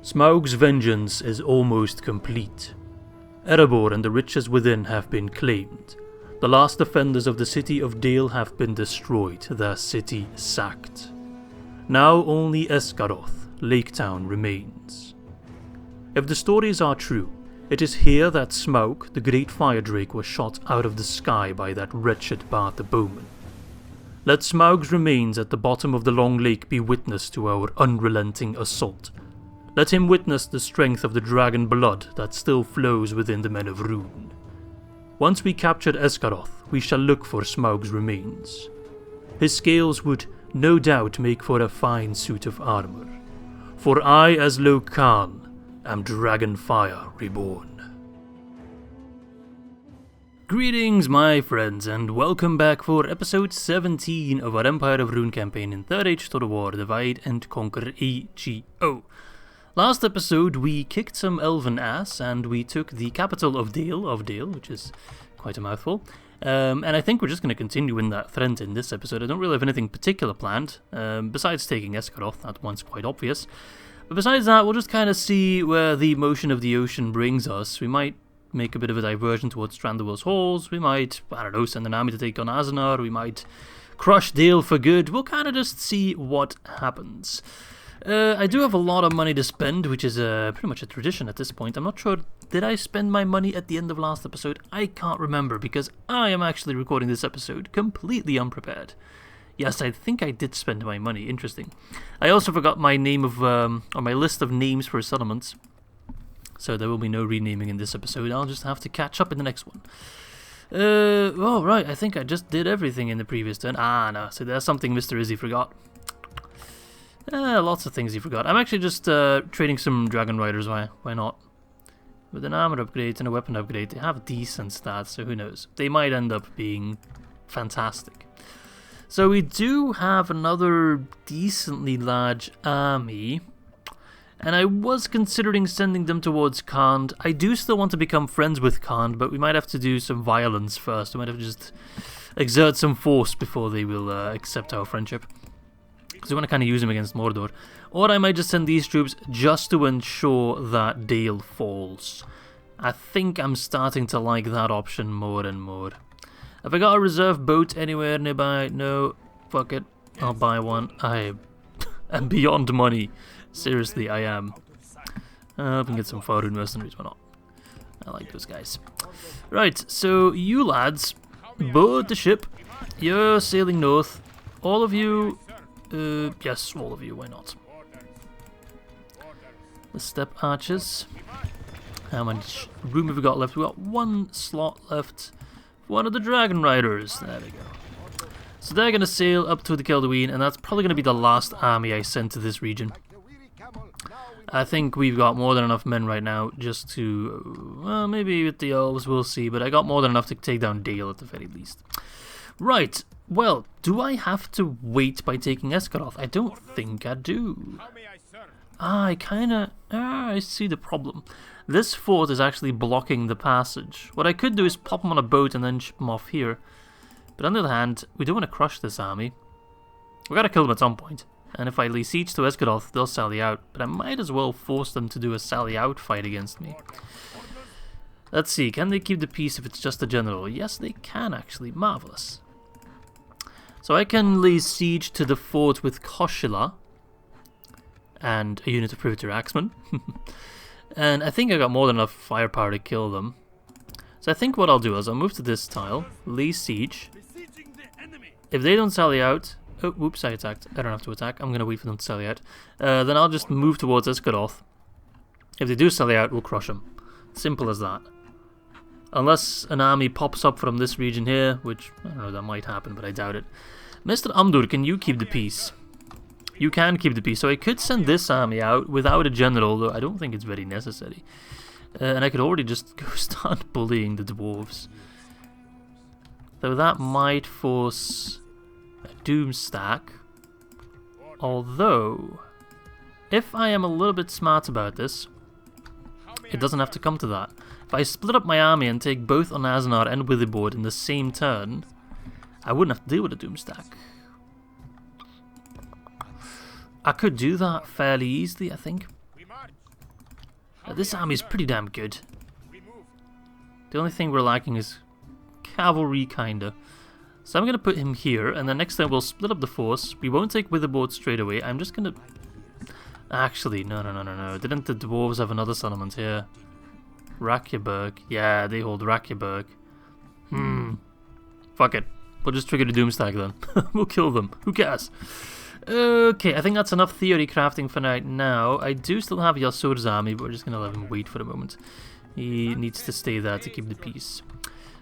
Smaug's vengeance is almost complete. Erebor and the riches within have been claimed. The last defenders of the city of Dale have been destroyed, their city sacked. Now only Esgaroth, Lake-town, remains. If the stories are true, it is here that Smaug, the great fire drake, was shot out of the sky by that wretched Bard the bowman. Let Smaug's remains at the bottom of the long lake be witness to our unrelenting assault. Let him witness the strength of the dragon blood that still flows within the men of Rhûn. Once we capture Esgaroth, we shall look for Smaug's remains. His scales would no doubt make for a fine suit of armor. For I, as Lo-Khan, am Dragonfire reborn. Greetings, my friends, and welcome back for episode 17 of our Empire of Rhûn campaign in 3rd Age Total War Divide and Conquer AGO. Last episode we kicked some elven ass and we took the capital of Dale, which is quite a mouthful. And I think we're just going to continue in that trend in this episode. I don't really have anything particular planned, besides taking Esgaroth. That one's quite obvious. But besides that, we'll just kind of see where the motion of the ocean brings us. We might make a bit of a diversion towards Strandwell's halls. We might, I don't know, send an army to take on Aznar. We might crush Dale for good. We'll kind of just see what happens. I do have a lot of money to spend, which is pretty much a tradition at this point. I'm not sure, did I spend my money at the end of last episode? I can't remember, because I am actually recording this episode completely unprepared. Yes, I think I did spend my money. Interesting. I also forgot my name of, or my list of names for settlements. So there will be no renaming in this episode. I'll just have to catch up in the next one. Oh, right. I think I just did everything in the previous turn. Ah, no. So there's something Mr. Izzy forgot. Lots of things he forgot. I'm actually just trading some Dragon Riders. Why not? With an armor upgrade and a weapon upgrade, they have decent stats, so who knows? They might end up being fantastic. So we do have another decently large army. And I was considering sending them towards Khand. I do still want to become friends with Khand, but we might have to do some violence first. We might have to just exert some force before they will accept our friendship. Because we want to kind of use them against Mordor. Or I might just send these troops just to ensure that Dale falls. I think I'm starting to like that option more and more. Have I got a reserve boat anywhere nearby? No. Fuck it. I'll buy one. I am beyond money. Seriously, I am. We can get some Faroon mercenaries, why not? I like those guys. Right, so you lads, board the ship. You're sailing north. All of you... yes, all of you, why not? The step archers. How much room have we got left? We've got one slot left. One of the Dragon Riders. There we go. So they're going to sail up to the Kelduin, and that's probably going to be the last army I send to this region. I think we've got more than enough men right now just to... well, maybe with the elves, we'll see, but I got more than enough to take down Dale at the very least. Right. Well, do I have to wait by taking Esgaroth? I don't think I do. I kinda... I see the problem. This fort is actually blocking the passage. What I could do is pop them on a boat and then ship them off here. But on the other hand, we don't want to crush this army. We gotta kill them at some point. And if I lay siege to Esgaroth, they'll sally out. But I might as well force them to do a sally out fight against me. Let's see, can they keep the peace if it's just a general? Yes, they can actually. Marvelous. So I can lay siege to the fort with Koshila and a unit of Privateer Axemen. And I think I got more than enough firepower to kill them. So I think what I'll do is I'll move to this tile, lay siege. If they don't sally out... oh, whoops, I attacked. I don't have to attack. I'm going to wait for them to sally out. Then I'll just move towards Esgaroth. If they do sally out, we'll crush them. Simple as that. Unless an army pops up from this region here, which, I don't know, that might happen, but I doubt it. Mr. Umdur, can you keep the peace? You can keep the peace, so I could send this army out without a general, though I don't think it's very necessary. And I could already just go start bullying the dwarves. Though that might force a doom stack. Although, if I am a little bit smart about this, it doesn't have to come to that. If I split up my army and take both on Aznar and Witherboard in the same turn, I wouldn't have to deal with a doom stack. I could do that fairly easily, I think. This army is pretty damn good. The only thing we're lacking is cavalry, kinda. So I'm gonna put him here, and then next time we'll split up the force. We won't take Witherboard straight away. I'm just gonna... Actually, no. Didn't the dwarves have another settlement here? Rakjeberg. Yeah, they hold Rakjeberg. Fuck it. We'll just trigger the Doomstack then. We'll kill them. Who cares? Okay, I think that's enough theory crafting for right now. I do still have Yasur's army, but we're just gonna let him wait for the moment. He needs to stay there to keep the peace.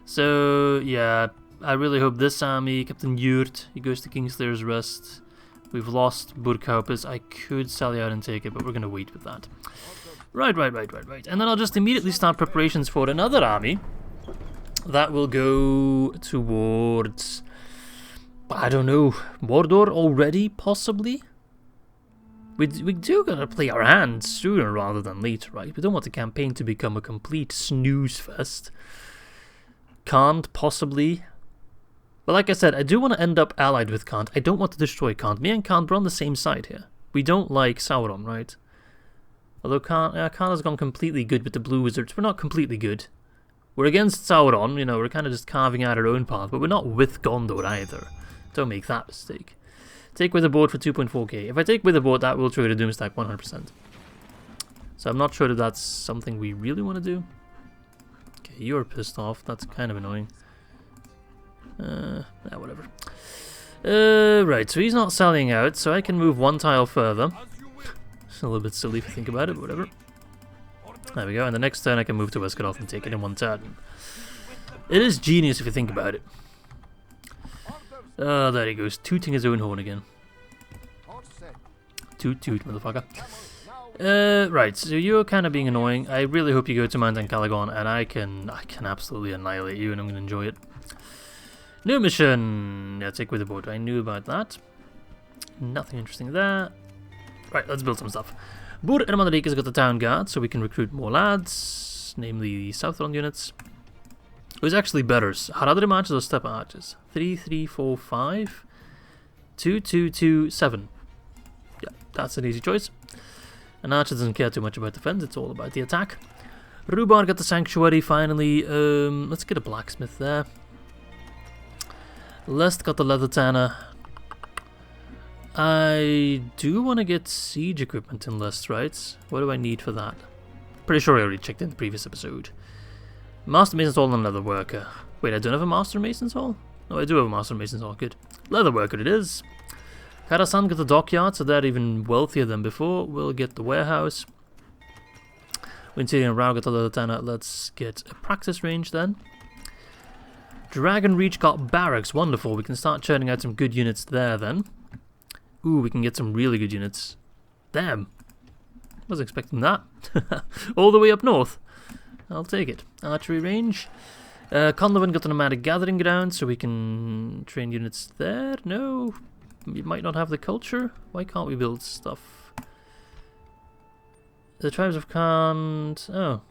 So, yeah, I really hope this army, Captain Yurt, he goes to Kingslayer's Rest. We've lost Burghaupes. I could sally out and take it, but we're gonna wait with that. Right. And then I'll just immediately start preparations for another army. That will go towards... I don't know, Mordor already, possibly? We do gotta play our hands sooner rather than later, right? We don't want the campaign to become a complete snooze fest. Khand, possibly. But like I said, I do want to end up allied with Khand. I don't want to destroy Khand. Me and Khand, we're on the same side here. We don't like Sauron, right? Although Khand has gone completely good with the Blue Wizards. We're not completely good. We're against Sauron, you know, we're kind of just carving out our own path, but we're not with Gondor either. Don't make that mistake. Take Witherboard for 2.4k. If I take Witherboard, that will trigger the Doomstack 100%. So I'm not sure that that's something we really want to do. Okay, you're pissed off. That's kind of annoying. Yeah, whatever. Right, so he's not selling out, so I can move one tile further. It's a little bit silly if you think about it, but whatever. There we go, and the next turn I can move to Esgaroth and take it in one turn. It is genius if you think about it. There he goes, tooting his own horn again. Toot toot, motherfucker. Right, so you're kind of being annoying. I really hope you go to Mount Calagon, and I can absolutely annihilate you, and I'm going to enjoy it. New mission! Yeah, take Witherboard. I knew about that. Nothing interesting there. Right, let's build some stuff. Bur Ermanrik has got the town guard, so we can recruit more lads, namely the Southron units. Who's actually better? Ar-Adûnâim archers or steppe archers? 3, 3, 4, 5. 2, 2, 2, 7. Yeah, that's an easy choice. An archer doesn't care too much about defense, it's all about the attack. Rhubarb got the sanctuary finally. Let's get a blacksmith there. Lest got the leather tanner. I do want to get siege equipment in Lest, right? What do I need for that? Pretty sure I already checked in the previous episode. Master Mason's Hall and Leather Worker. Wait, I don't have a Master Mason's Hall? No, I do have a Master Mason's Hall, good. Leather Worker it is. Karasan got the dockyard, so they're even wealthier than before. We'll get the warehouse. Winterian and Rao got the Leather Tanner. Let's get a practice range then. Dragon Reach got barracks, wonderful. We can start churning out some good units there then. Ooh, we can get some really good units. Damn. Wasn't expecting that. All the way up north. I'll take it. Archery range. Conlevin got the nomadic gathering ground, so we can train units there. No, we might not have the culture. Why can't we build stuff? The tribes of Khand. Oh,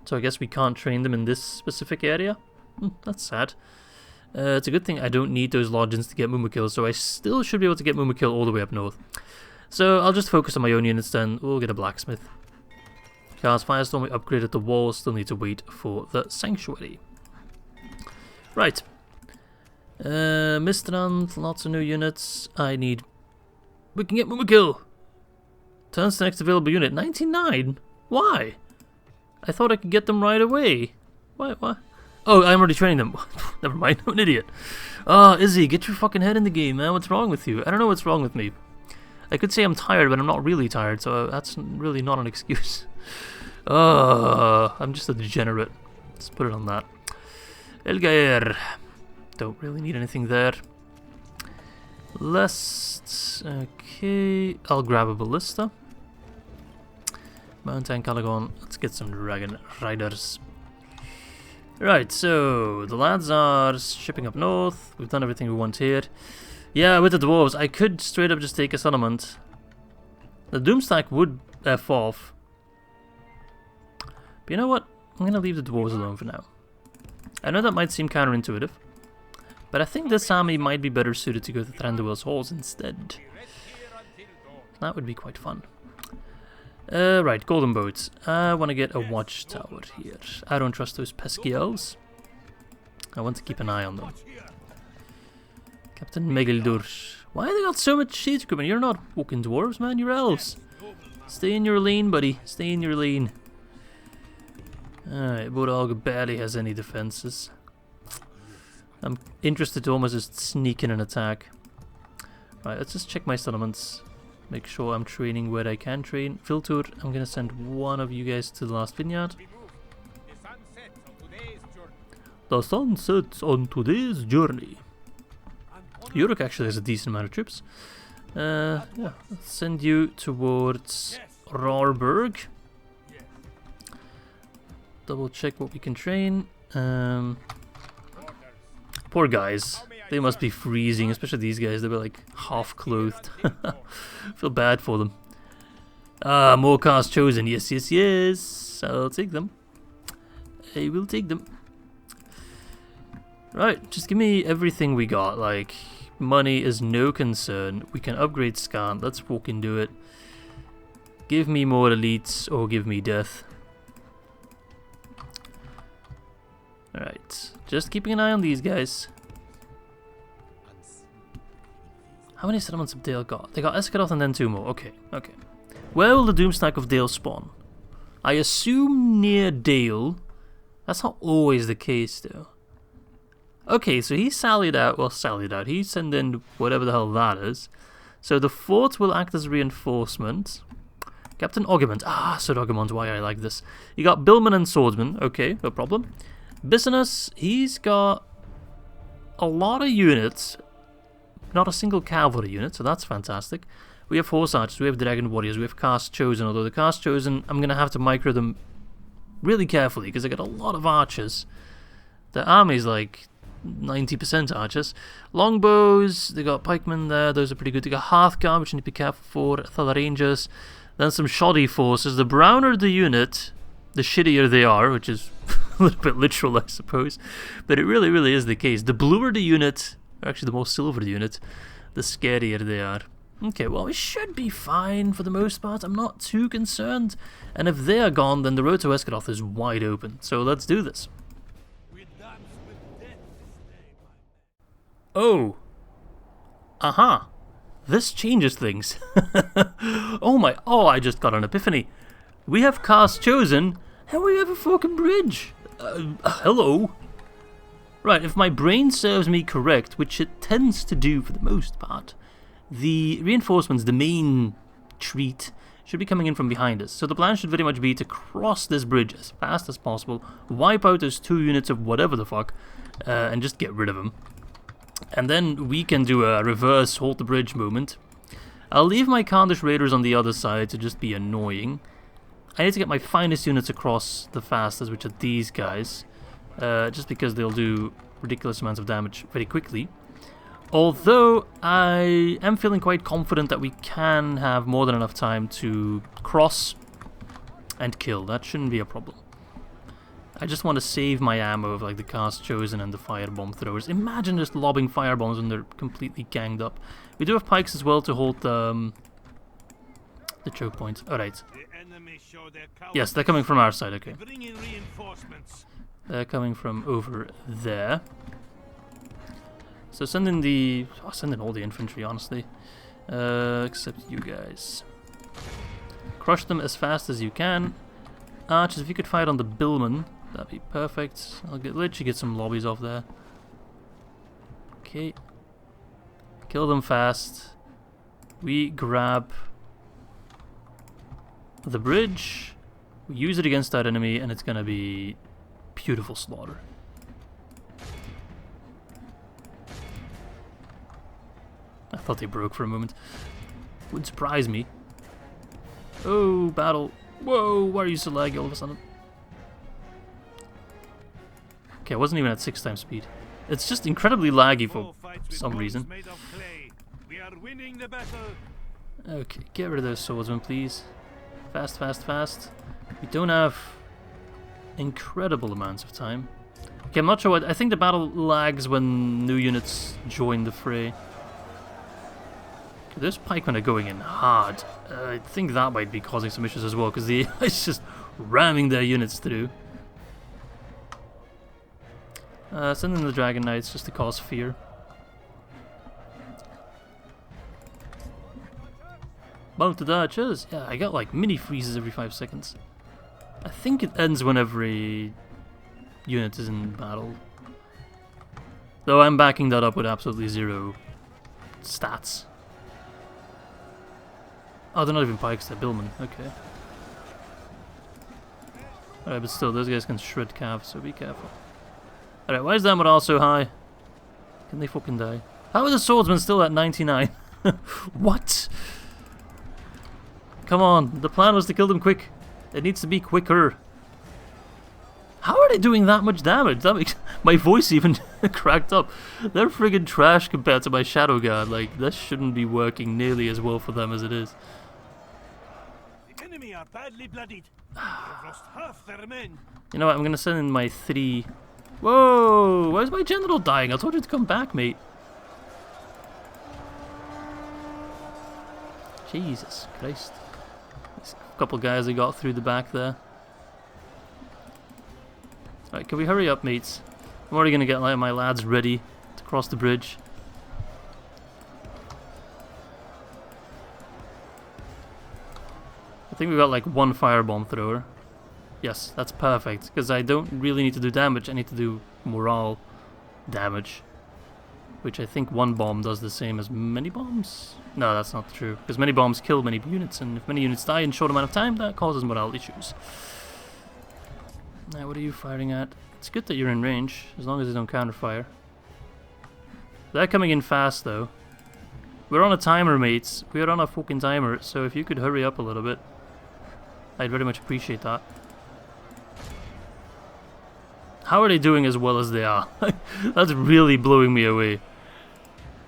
so I guess we can't train them in this specific area. That's sad. It's a good thing I don't need those lodgings to get Mumakil, so I still should be able to get Mumakil all the way up north. So I'll just focus on my own units then. We'll get a blacksmith. Because Firestorm, we upgraded the wall, still need to wait for the sanctuary. Right. Mistrand, lots of new units. I need... We can get Mumakil! Turns to next available unit. 99? Why? I thought I could get them right away. What? Oh, I'm already training them. Never mind, I'm an idiot. Izzy, get your fucking head in the game, man. What's wrong with you? I don't know what's wrong with me. I could say I'm tired, but I'm not really tired, so that's really not an excuse. I'm just a degenerate. Let's put it on that. Elgaer. Don't really need anything there. Lest. Okay. I'll grab a ballista. Mountain Calagon. Let's get some dragon riders. Right, so the lads are shipping up north. We've done everything we want here. Yeah, with the dwarves, I could straight up just take a settlement. The Doomstack would F off. But you know what? I'm going to leave the dwarves alone for now. I know that might seem counterintuitive, but I think this army might be better suited to go to Thranduil's halls instead. That would be quite fun. Right, golden boats. I want to get a watchtower here. I don't trust those pesky elves. I want to keep an eye on them. Captain Megildur. Why they got so much siege equipment? You're not walking dwarves, man. You're elves. Stay in your lane, buddy. Stay in your lane. Alright, Bodalg barely has any defenses. I'm interested to almost just sneak in an attack. Right, let's just check my settlements. Make sure I'm training where I can train. Filtur, I'm gonna send one of you guys to the last vineyard. The sun sets on today's journey. Yuruk actually has a decent amount of troops. Yeah, let's send you towards Rarburg. Double check what we can train. Poor guys. They must be freezing, especially these guys. They were like half clothed. Feel bad for them. More cars chosen. Yes, yes, yes. I'll take them. I will take them. Right, just give me everything we got. Like, money is no concern. We can upgrade Scan. Let's walk into it. Give me more elites or give me death. Alright, just keeping an eye on these guys. How many settlements have Dale got? They got Esgaroth and then 2 more. Okay, okay. Where will the Doomstack of Dale spawn? I assume near Dale. That's not always the case, though. Okay, so he sallied out. Well, sallied out. He sent in whatever the hell that is. So the fort will act as reinforcement. Captain Oggermont. Ah, Sir Oggermont, why I like this. You got Billman and Swordsman. Okay, no problem. Bicinus, he's got a lot of units. Not a single cavalry unit, so that's fantastic. We have horse archers, we have dragon warriors, we have cast chosen, although the cast chosen, I'm going to have to micro them really carefully because I got a lot of archers. The army's like 90% archers. Longbows, they got pikemen there, those are pretty good. They got Hearthguard, which you need to be careful for, Thala Rangers, then some shoddy forces. The browner the unit, the shittier they are, which is a little bit literal, I suppose, but it really, really is the case. The bluer the unit, or actually the more silver the unit, the scarier they are. Okay, well, we should be fine for the most part. I'm not too concerned. And if they are gone, then the road to Esgaroth is wide open. So let's do this. Oh. Aha. This changes things. Oh, I just got an epiphany. We have cast chosen, and we have a fucking bridge. Hello. Right, if my brain serves me correct, which it tends to do for the most part, the reinforcements, the main treat, should be coming in from behind us. So the plan should very much be to cross this bridge as fast as possible, wipe out those 2 units of whatever the fuck, and just get rid of them. And then we can do a reverse hold the bridge moment. I'll leave my Khandish raiders on the other side to just be annoying. I need to get my finest units across the fastest, which are these guys. Just because they'll do ridiculous amounts of damage very quickly. Although I am feeling quite confident that we can have more than enough time to cross and kill. That shouldn't be a problem. I just want to save my ammo of like the cast chosen and the firebomb throwers. Imagine just lobbing firebombs when they're completely ganged up. We do have pikes as well to hold the choke points. Alright. Yes, they're coming from our side, okay. They're coming from over there. So send in all the infantry, honestly. Except you guys. Crush them as fast as you can. Archers, if you could fight on the billman, that'd be perfect. I'll literally get some lobbies off there. Okay. Kill them fast. We grab the bridge. We use it against that enemy, and it's gonna be beautiful slaughter. I thought they broke for a moment. Wouldn't surprise me. Oh, battle. Whoa, why are you so laggy all of a sudden? Okay, I wasn't even at 6 times speed. It's just incredibly laggy for some reason. Okay, get rid of those swordsmen, please. Fast, fast, fast. We don't have incredible amounts of time. Okay, I'm not sure what... I think the battle lags when new units join the fray. Those pikemen are going in hard. I think that might be causing some issues as well, because the ice just ramming their units through. Send in the Dragon Knights just to cause fear. Mounted archers? Yeah, I got like mini freezes every 5 seconds. I think it ends when every unit is in battle. Though I'm backing that up with absolutely 0 stats. Oh, they're not even pikes, they're bowmen. Okay. Alright, but still, those guys can shred cav, so be careful. Alright, why is that morale so high? Can they fucking die? How are the swordsmen still at 99? What? Come on, the plan was to kill them quick. It needs to be quicker. How are they doing that much damage? That makes my voice even cracked up. They're friggin' trash compared to my Shadow Guard. Like, this shouldn't be working nearly as well for them as it is. The enemy are badly bloodied. They've lost half their men. You know what? I'm gonna send in my 3. Whoa! Why is my general dying? I told you to come back, mate. Jesus Christ. There's a couple guys that got through the back there. Alright, can we hurry up, mates? I'm already gonna get my lads ready to cross the bridge. I think we've got like 1 firebomb thrower. Yes, that's perfect, because I don't really need to do damage, I need to do morale damage. Which I think 1 bomb does the same as many bombs? No, that's not true, because many bombs kill many units, and if many units die in a short amount of time, that causes morale issues. Now, what are you firing at? It's good that you're in range, as long as they don't counterfire. They're coming in fast, though. We're on a timer, mates. We're on a fucking timer, so if you could hurry up a little bit, I'd very much appreciate that. How are they doing as well as they are? That's really blowing me away.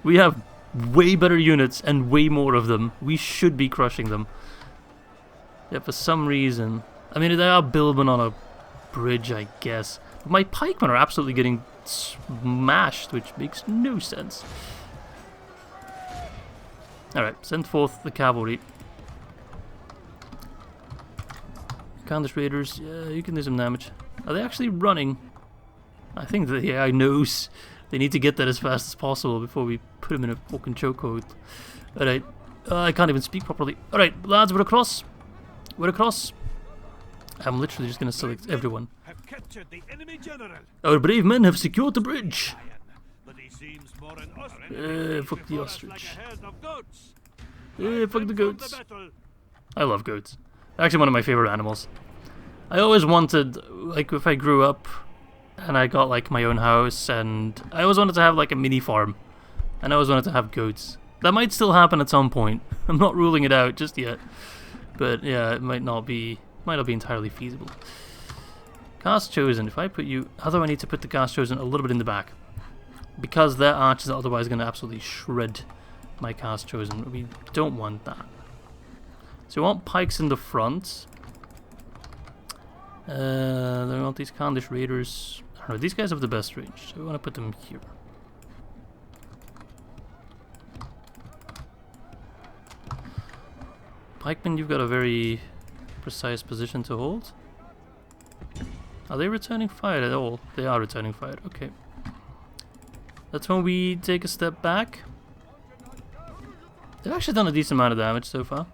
We have way better units and way more of them. We should be crushing them. Yet for some reason... I mean, they are bowmen on a bridge, I guess. But my pikemen are absolutely getting smashed, which makes no sense. Alright, send forth the cavalry. Candice Raiders, yeah, you can do some damage. Are they actually running? I think the AI knows they need to get that as fast as possible before we put them in a fucking chokehold. Alright, I can't even speak properly. Alright, lads, we're across. We're across. I'm literally just going to select everyone. Our brave men have secured the bridge. Fuck the ostrich. Fuck the goats. I love goats. Actually one of my favorite animals. I always wanted, like, if I grew up and I got like my own house, and I always wanted to have like a mini farm, and I always wanted to have goats. That might still happen at some point. I'm not ruling it out just yet, but yeah, it might not be entirely feasible. Cast Chosen. If I put you, how do I need to put the Cast Chosen a little bit in the back? Because their archers are otherwise going to absolutely shred my Cast Chosen. We don't want that. So we want pikes in the front. Then we want these Candish Raiders. I don't know, these guys have the best range, so we want to put them here. Pikemen, you've got a very precise position to hold. Are they returning fire at all? They are returning fire, okay. That's when we take a step back. They've actually done a decent amount of damage so far.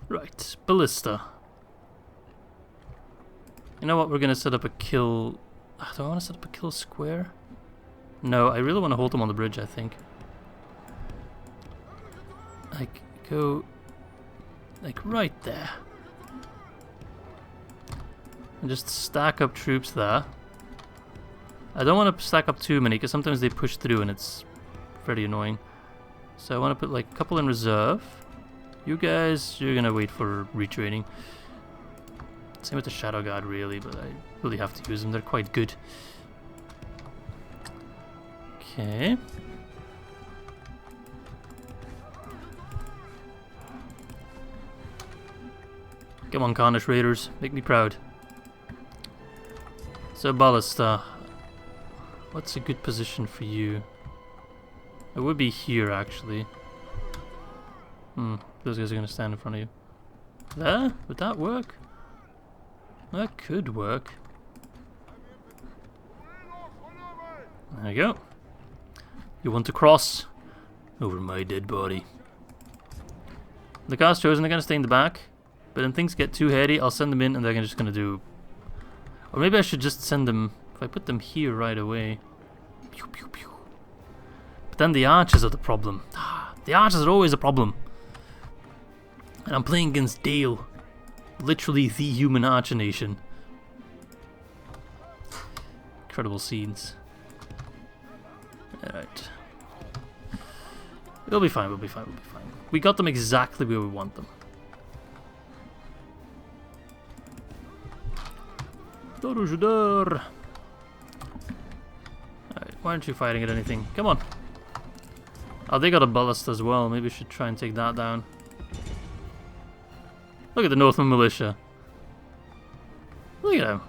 Right, ballista. You know what, we're gonna set up a kill... Do I want to set up a kill square? No, I really want to hold them on the bridge, I think. Like, go... like, right there. And just stack up troops there. I don't want to stack up too many, because sometimes they push through and it's very annoying. So I want to put like a couple in reserve. You guys, you're gonna wait for retraining. Same with the Shadow Guard, really, but I really have to use them. They're quite good. Okay. Come on, Carnish Raiders, make me proud. So ballista. What's a good position for you? It would be here, actually. Those guys are going to stand in front of you. There? Would that work? That could work. There you go. You want to cross over my dead body. The cast chosen, they're going to stay in the back. But when things get too heady, I'll send them in and they're just going to do... Or maybe I should just send them... If I put them here right away... Pew, pew, pew. But then the archers are the problem. The archers are always a problem. And I'm playing against Dale. Literally the human archer nation. Incredible scenes. Alright. We'll be fine, we'll be fine, we'll be fine. We got them exactly where we want them. Alright, why aren't you fighting at anything? Come on. Oh, they got a ballista as well. Maybe we should try and take that down. Look at the Northern Militia. Look at them.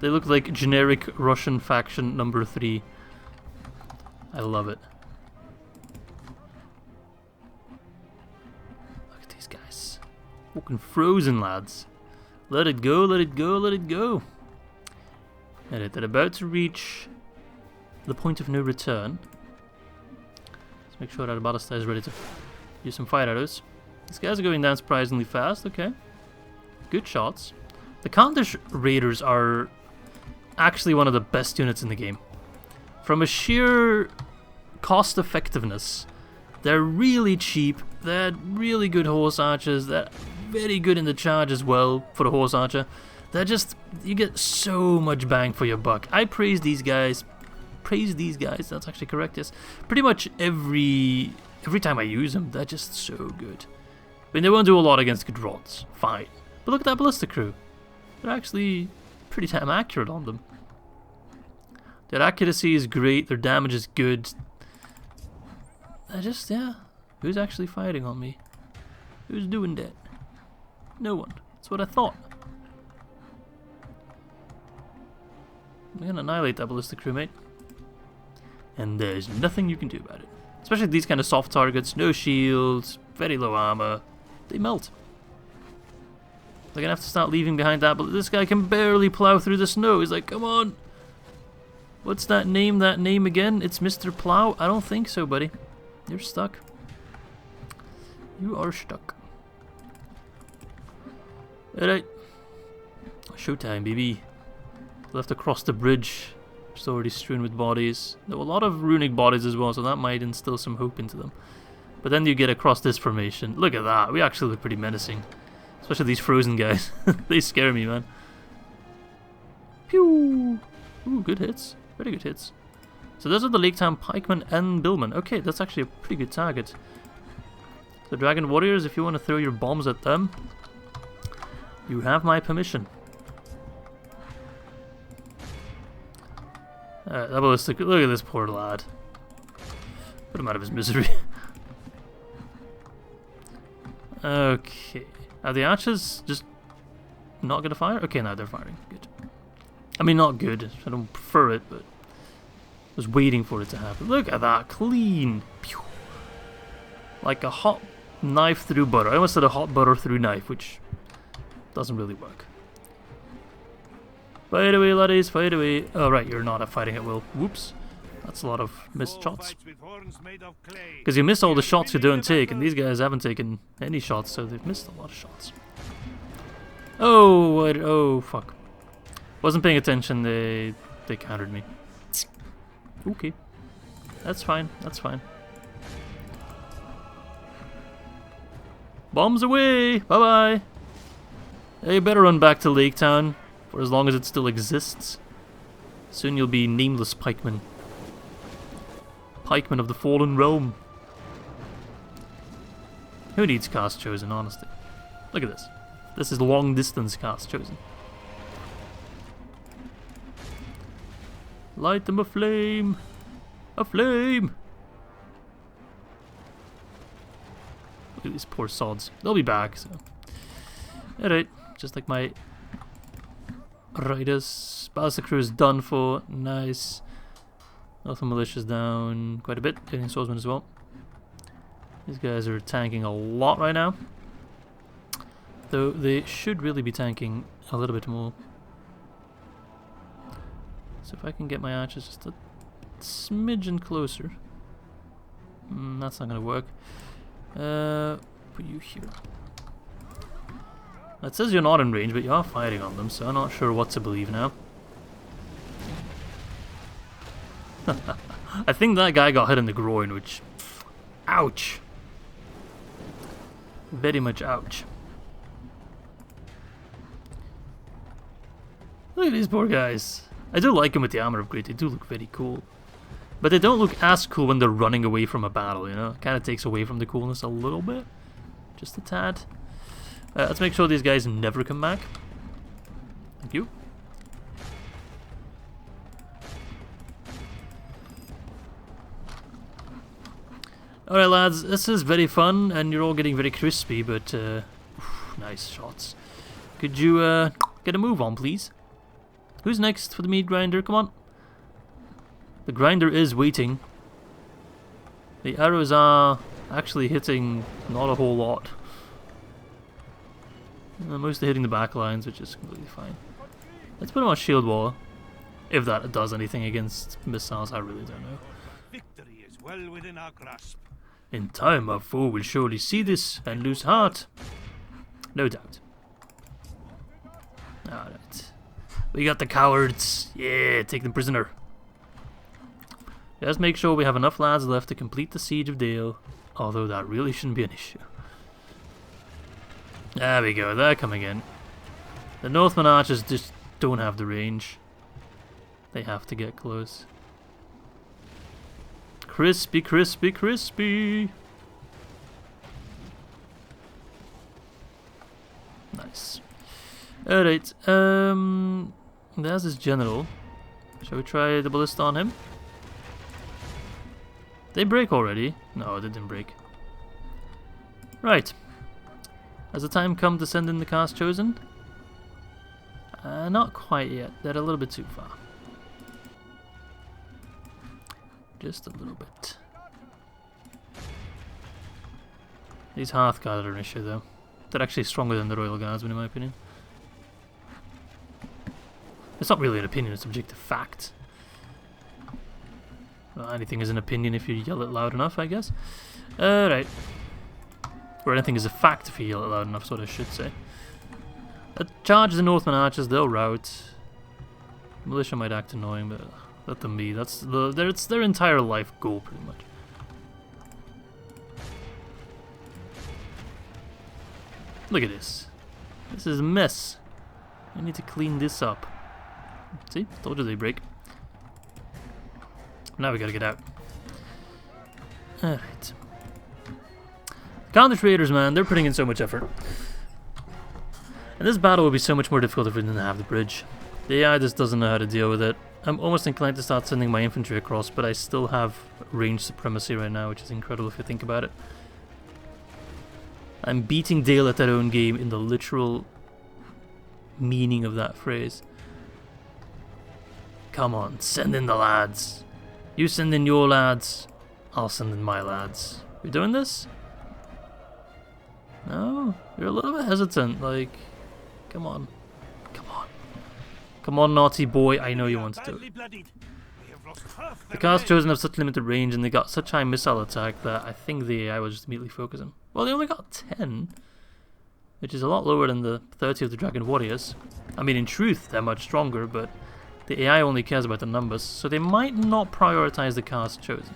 They look like generic Russian faction number 3. I love it. Look at these guys. Fucking frozen, lads. Let it go, let it go, let it go. Alright, they're about to reach the point of no return. Let's make sure that the ballista is ready to use some fire arrows. These guys are going down surprisingly fast, okay. Good shots. The Khandish Raiders are actually one of the best units in the game. From a sheer cost effectiveness, they're really cheap, they're really good horse archers, they're very good in the charge as well for the horse archer. They're just, you get so much bang for your buck. I praise these guys, that's actually correct, yes. Pretty much every time I use them, they're just so good. I mean, they won't do a lot against good rods, fine. But look at that ballista crew. They're actually pretty damn accurate on them. Their accuracy is great, their damage is good. I just, yeah. Who's actually fighting on me? Who's doing that? No one. That's what I thought. I'm gonna annihilate that ballista crew, mate. And there's nothing you can do about it. Especially these kind of soft targets, no shields, very low armor. They melt. They're gonna have to start leaving behind that, but this guy can barely plow through the snow. He's like, come on. What's that name again? It's Mr. Plow? I don't think so, buddy. You're stuck. You are stuck. Alright. Showtime, baby. We'll have to cross the bridge. It's already strewn with bodies. There were a lot of runic bodies as well, so that might instill some hope into them. But then you get across this formation. Look at that. We actually look pretty menacing. Especially these frozen guys. They scare me, man. Pew! Ooh, good hits. Very good hits. So those are the Lake-town pikemen and billmen. Okay, that's actually a pretty good target. So dragon warriors, if you want to throw your bombs at them, you have my permission. That ballistic. Look at this poor lad. Put him out of his misery. Okay. Are the archers just not gonna fire? Okay, now they're firing. Good. I mean, not good. I don't prefer it, but I was waiting for it to happen. Look at that. Clean. Pew. Like a hot knife through butter. I almost said a hot butter through knife, which doesn't really work. Fight away, laddies. Fight away. Oh, right. You're not fighting at will. Whoops. That's a lot of missed shots. Because you miss all the shots you don't take, and these guys haven't taken any shots, so they've missed a lot of shots. Oh, oh, fuck. Wasn't paying attention, they countered me. Okay. That's fine, that's fine. Bombs away! Bye-bye! Hey, you better run back to Lake-town, for as long as it still exists. Soon you'll be nameless pikemen. Pikemen of the Fallen Realm. Who needs cast chosen, honestly? Look at this. This is long distance cast chosen. Light them aflame! Aflame! Look at these poor sods. They'll be back, so. Alright, just like my riders. Ballista crew is done for. Nice. Northern Militia's down quite a bit, getting swordsmen as well. These guys are tanking a lot right now. Though they should really be tanking a little bit more. So if I can get my archers just a smidgen closer. That's not going to work. Put you here. It says you're not in range, but you are fighting on them, so I'm not sure what to believe now. I think that guy got hit in the groin, which... Ouch! Very much ouch. Look at these poor guys. I do like them with the armor upgrade, they do look very cool. But they don't look as cool when they're running away from a battle, you know? It kind of takes away from the coolness a little bit. Just a tad. Let's make sure these guys never come back. Thank you. Alright lads, this is very fun and you're all getting very crispy, but nice shots. Could you get a move on please? Who's next for the meat grinder? Come on. The grinder is waiting. The arrows are actually hitting not a whole lot. Mostly hitting the back lines, which is completely fine. Let's put him on shield wall. If that does anything against missiles, I really don't know. Victory is well within our grasp. In time, our foe will surely see this and lose heart. No doubt. Alright. We got the cowards. Yeah, take them prisoner. Just make sure we have enough lads left to complete the siege of Dale. Although that really shouldn't be an issue. There we go, they're coming in. The Northman archers just don't have the range. They have to get close. Crispy, crispy, crispy. Nice. Alright, there's his general. Shall we try the ballista on him? They break already? No, they didn't break. Right. Has the time come to send in the cast chosen? Not quite yet. They're a little bit too far. Just a little bit. These Hearthguard are an issue though. They're actually stronger than the Royal Guardsmen in my opinion. It's not really an opinion, it's objective fact. Well, anything is an opinion if you yell it loud enough, I guess. Right. Or anything is a fact if you yell it loud enough, so I should say. Charge the Northman archers, they'll rout. Militia might act annoying, but let them be. That's it's their entire life goal, pretty much. Look at this. This is a mess. I need to clean this up. See? Told you they break. Now we gotta get out. Alright. Counter traders, man, they're putting in so much effort. And this battle would be so much more difficult if we didn't have the bridge. The AI just doesn't know how to deal with it. I'm almost inclined to start sending my infantry across, but I still have range supremacy right now, which is incredible if you think about it. I'm beating Dale at their own game in the literal meaning of that phrase. Come on, send in the lads. You send in your lads, I'll send in my lads. We doing this? No? You're a little bit hesitant, like... Come on. Come on. Come on, naughty boy, I know you want to do it. The cast chosen have such limited range and they got such high missile attack that I think the AI was just immediately focusing. Well, they only got 10, which is a lot lower than the 30 of the Dragon Warriors. I mean, in truth, they're much stronger, but the AI only cares about the numbers, so they might not prioritize the cast chosen.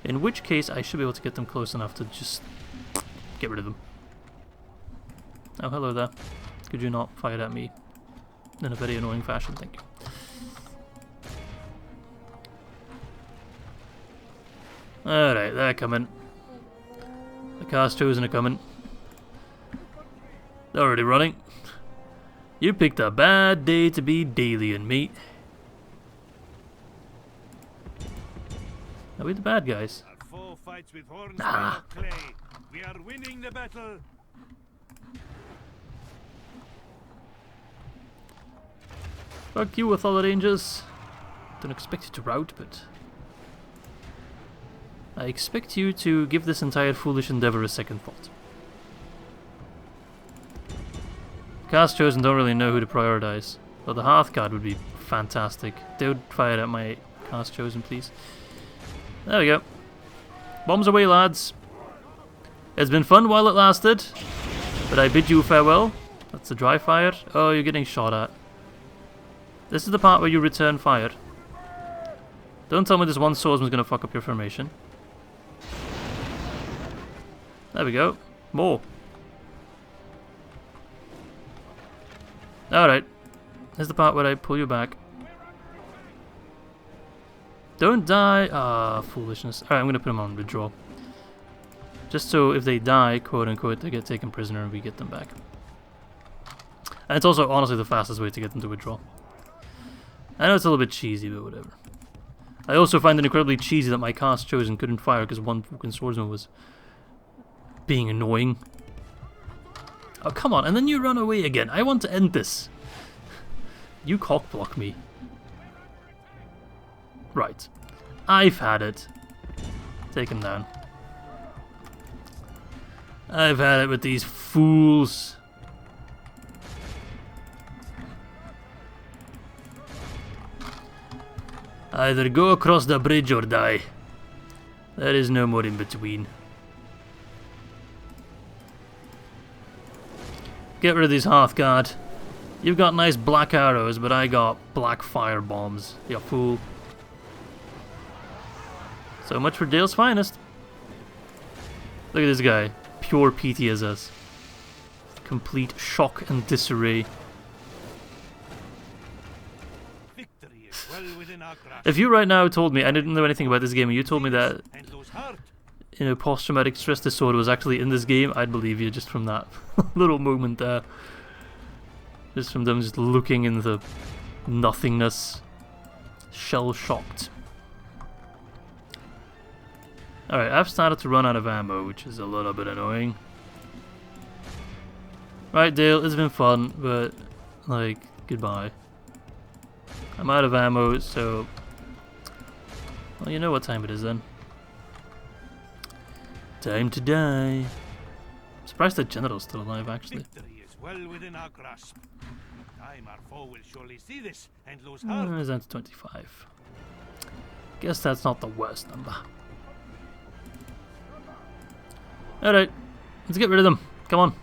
In which case, I should be able to get them close enough to just get rid of them. Oh, hello there. Could you not fire at me in a very annoying fashion? Thank you. Alright, they're coming. The cast chosen are coming. They're already running. You picked a bad day to be Dalian, mate. Are we the bad guys? Our foe fights with horns Nah. of clay. We are winning the battle. Fuck you with all the rangers. Don't expect you to rout, but I expect you to give this entire foolish endeavor a second thought. Cast Chosen don't really know who to prioritize. But the Hearthguard would be fantastic. Don't fire at my Cast Chosen, please. There we go. Bombs away, lads. It's been fun while it lasted, but I bid you farewell. That's a dry fire. Oh, you're getting shot at. This is the part where you return fire. Don't tell me this one swordsman's gonna fuck up your formation. There we go. More. Alright. Here's the part where I pull you back. Don't die. Ah, foolishness. Alright, I'm gonna put them on withdraw. Just so if they die, quote unquote, they get taken prisoner and we get them back. And it's also honestly the fastest way to get them to withdraw. I know it's a little bit cheesy, but whatever. I also find it incredibly cheesy that my Cast Chosen couldn't fire because one fucking swordsman was being annoying. Oh, come on, and then you run away again. I want to end this. You cockblock me. Right. I've had it. Take him down. I've had it with these fools. Either go across the bridge or die. There is no more in between. Get rid of these Hearthguard. You've got nice black arrows, but I got black fire bombs. You fool. So much for Dale's finest. Look at this guy. Pure PTSS. Complete shock and disarray. Victory is well within our grasp. If you right now told me, I didn't know anything about this game, and you told me that, you know, post-traumatic stress disorder was actually in this game, I'd believe you just from that little moment there. Just from them just looking in the nothingness. Shell-shocked. Alright, I've started to run out of ammo, which is a little bit annoying. Right, Dale, it's been fun, but, like, goodbye. I'm out of ammo, so... Well, you know what time it is then. Time to die. I'm surprised the general's still alive, actually. Victory is well within our grasp. Time our foe will surely see this and lose heart. It's down to 25. Guess that's not the worst number. Alright, let's get rid of them. Come on.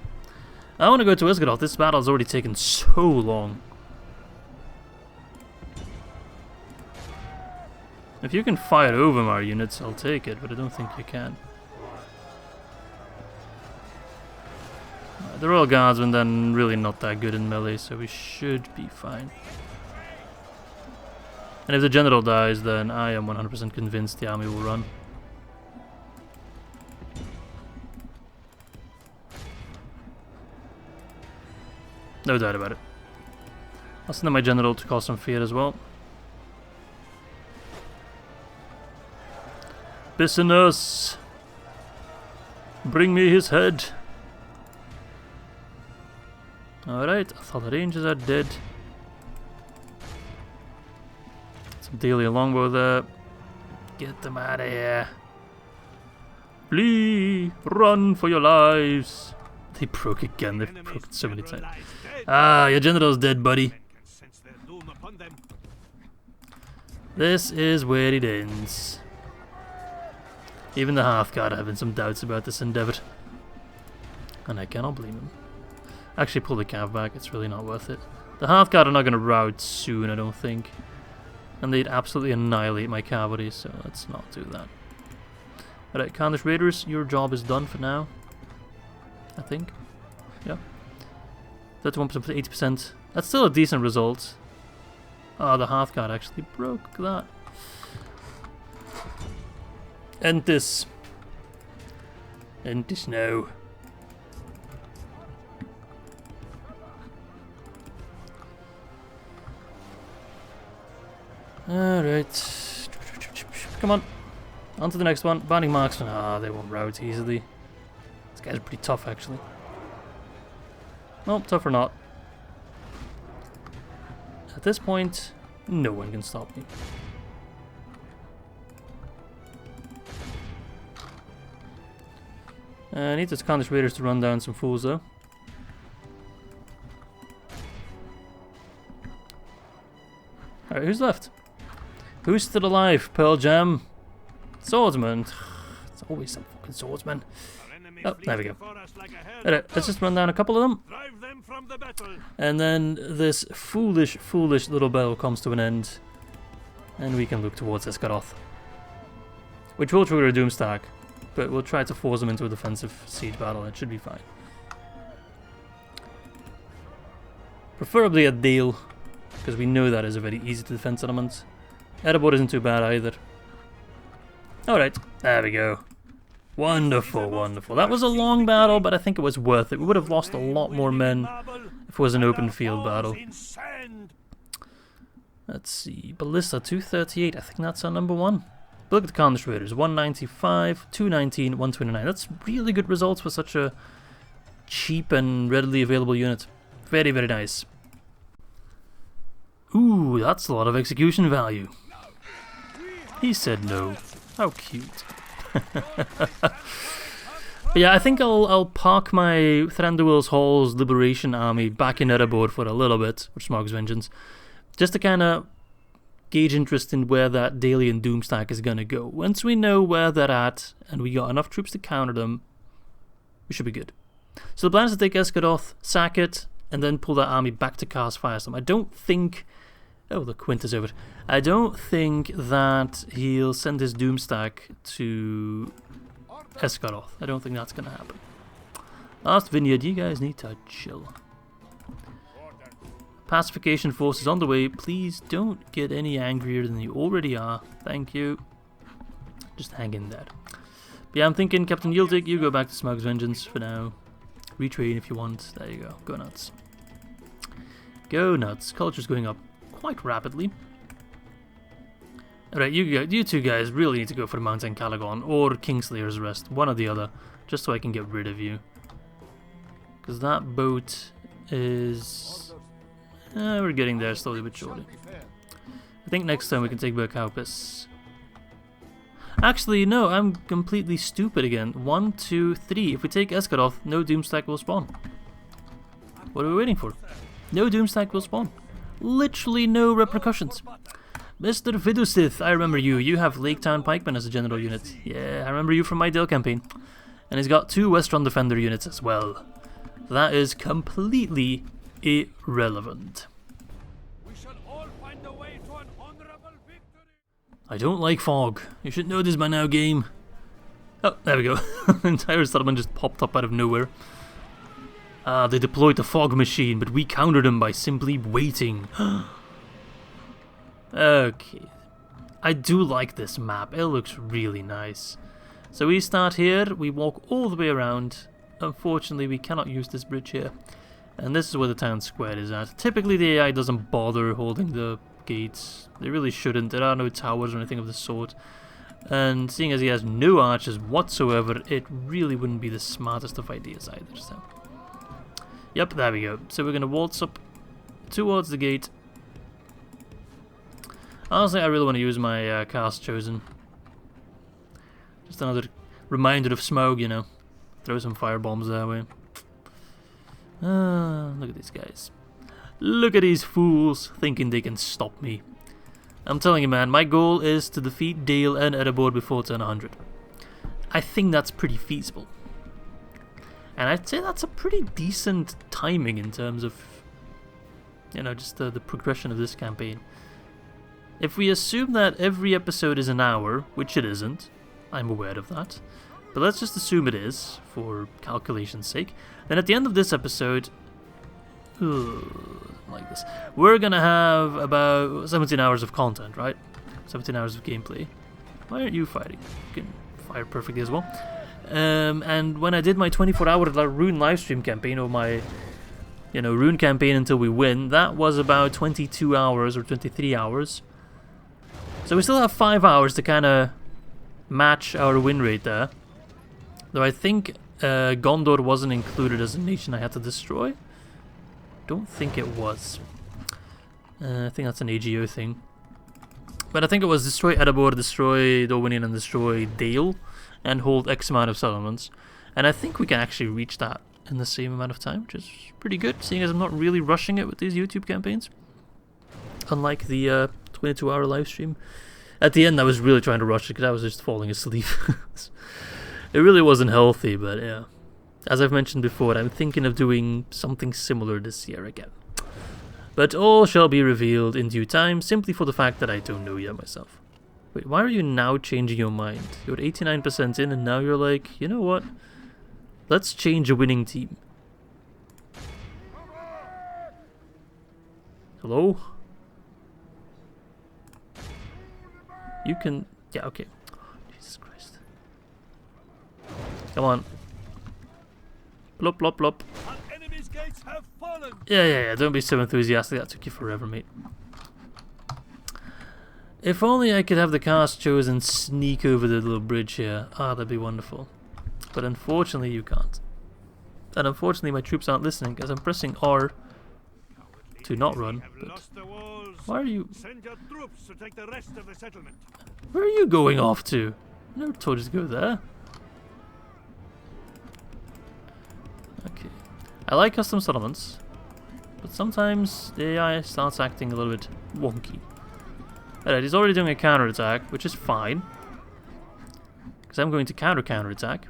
I want to go to Esgaroth. This battle's already taken so long. If you can fire over my units, I'll take it, but I don't think you can. The Royal Guardsmen then really not that good in melee, so we should be fine. And if the general dies, then I am 100% convinced the army will run. No doubt about it. I'll send in my general to cause some fear as well. Business! Bring me his head! Alright, I thought the rangers are dead. Some daily longbow there. Get them out of here. Flee! Run for your lives! They broke again, they've broken so many times. Ah, your general's dead, buddy. This is where it ends. Even the Hearthguard are having some doubts about this endeavor. And I cannot blame him. Actually, pull the cav back, it's really not worth it. The Hearthguard are not going to rout soon, I don't think. And they'd absolutely annihilate my cavalry, so let's not do that. Alright, Carnage Raiders, your job is done for now. I think. Yeah. 31% for 80%. That's still a decent result. Oh, the Hearthguard actually broke that. End this. End this now. Alright. Come on. On to the next one. Binding Marksman. Ah, they won't rout easily. This guy's pretty tough, actually. Nope, tough or not. At this point, no one can stop me. I need the Scottish Raiders to run down some fools though. Alright, who's left? Who's still alive? Pearl Jam? Swordsman? It's always some fucking swordsman. Oh, there we go. Alright, let's just run down a couple of them. And then this foolish, foolish little battle comes to an end. And we can look towards Esgaroth. Which will trigger a Doomstack. But we'll try to force them into a defensive siege battle. It should be fine. Preferably a Dale. Because we know that is a very easy to defend settlement. Erebor isn't too bad either. Alright, there we go. Wonderful, wonderful. That was a long battle, but I think it was worth it. We would have lost a lot more men if it was an open field battle. Let's see. Ballista 238. I think that's our number one. Look at the Carnage Raiders. 195, 219, 129. That's really good results for such a cheap and readily available unit. Very, very nice. Ooh, that's a lot of execution value. He said no. How cute. Yeah, I think I'll park my Thranduil's Hall's Liberation Army back in Erebor for a little bit, for Smaug's Vengeance, just to kind of gauge interest in where that Dalian Doomstack is going to go. Once we know where they're at, and we got enough troops to counter them, we should be good. So the plan is to take Esgaroth, sack it, and then pull that army back to cast Firestorm. I don't think... Oh, the Quint is over. I don't think that he'll send his Doomstack to Esgaroth. I don't think that's going to happen. Last Vineyard, you guys need to chill. Pacification force is on the way. Please don't get any angrier than you already are. Thank you. Just hang in there. But yeah, I'm thinking Captain Yildic, you go back to Smaug's Vengeance for now. Retrain if you want. There you go. Go nuts. Go nuts. Culture's going up quite rapidly. Alright, you two guys really need to go for Mountain Calagon or Kingslayer's Rest. One or the other. Just so I can get rid of you. Because that boat is... we're getting there slowly but surely. I think next time we can take Berkaupis. Actually, no, I'm completely stupid again. 1, 2, 3. If we take Esgaroth, no Doomstack will spawn. What are we waiting for? No Doomstack will spawn. Literally no repercussions. Mr. Vidusith, I remember you. You have Lake-town Pikemen as a general unit. Yeah, I remember you from my Dale campaign. And he's got 2 Westron Defender units as well. That is completely irrelevant. We shall all find a way to an honorable victory. I don't like fog. You should know this by now, game. Oh, there we go. The entire settlement just popped up out of nowhere. They deployed the fog machine, but we countered them by simply waiting. Okay. I do like this map. It looks really nice. So we start here, we walk all the way around. Unfortunately, we cannot use this bridge here. And this is where the town square is at. Typically, the AI doesn't bother holding the gates. They really shouldn't. There are no towers or anything of the sort. And seeing as he has no archers whatsoever, it really wouldn't be the smartest of ideas either. So, yep, there we go. So we're going to waltz up towards the gate. Honestly, I really want to use my cast chosen. Just another reminder of Smaug, you know. Throw some firebombs that way. Look at these guys. Look at these fools thinking they can stop me. I'm telling you, man, my goal is to defeat Dale and Erebor before turn 100. I think that's pretty feasible. And I'd say that's a pretty decent timing in terms of, you know, just the progression of this campaign. If we assume that every episode is an hour, which it isn't, I'm aware of that, but let's just assume it is, for calculation's sake, then at the end of this episode, like this, we're gonna have about 17 hours of content, right? 17 hours of gameplay. Why aren't you fighting? You can fire perfectly as well. And when I did my 24-hour Rhûn livestream campaign, or my, you know, Rhûn campaign until we win, that was about 22 hours or 23 hours. So we still have 5 hours to kind of match our win rate there. Though I think Gondor wasn't included as a nation I had to destroy. Don't think it was. I think that's an AGO thing. But I think it was destroy Erebor, destroy Dorwinion, and destroy Dale, and hold X amount of settlements. And I think we can actually reach that in the same amount of time, which is pretty good, seeing as I'm not really rushing it with these YouTube campaigns. Unlike the 22-hour live stream. At the end I was really trying to rush it because I was just falling asleep. It really wasn't healthy, but yeah. As I've mentioned before, I'm thinking of doing something similar this year again. But all shall be revealed in due time, simply for the fact that I don't know yet myself. Wait, why are you now changing your mind? You're 89% in and now you're like, you know what? Let's change a winning team. Hello? You can... yeah, okay. Jesus Christ. Come on. Blop, blop, blop. Our enemy's gates have fallen. Yeah. Don't be so enthusiastic. That took you forever, mate. If only I could have the cast chose and sneak over the little bridge here. Ah, that'd be wonderful. But unfortunately, you can't. And unfortunately, my troops aren't listening because I'm pressing R to not run. But why are you... Send your troops to take the rest of the settlement. Where are you going off to? I never told you to go there. Okay. I like custom settlements, but sometimes the AI starts acting a little bit wonky. Alright, he's already doing a counterattack, which is fine. Because I'm going to counterattack.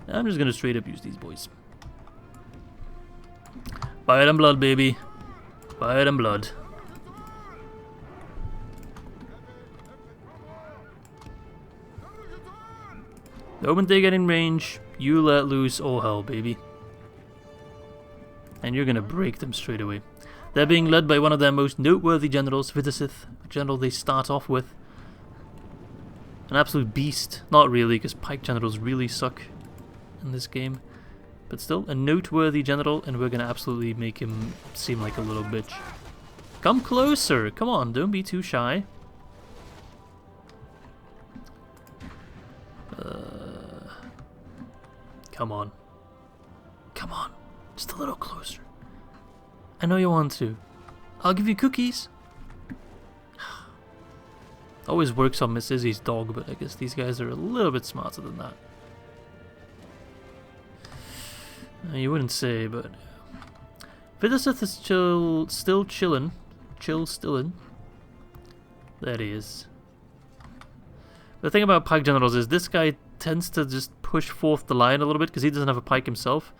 I'm just going to straight up use these boys. Fire and blood, baby. Fire and blood. The moment they get in range, you let loose all hell, baby. And you're gonna break them straight away. They're being led by one of their most noteworthy generals, Vidasith, the general they start off with. An absolute beast. Not really, because pike generals really suck in this game. But still, a noteworthy general, and we're gonna absolutely make him seem like a little bitch. Come closer! Come on, don't be too shy. Come on. Come on. Just a little closer. I know you want to. I'll give you cookies. Always works on Miss Izzy's dog, but I guess these guys are a little bit smarter than that. You wouldn't say, but... Vidasith is still chillin'. Chillin'. There he is. The thing about pike generals is this guy tends to just push forth the line a little bit because he doesn't have a pike himself.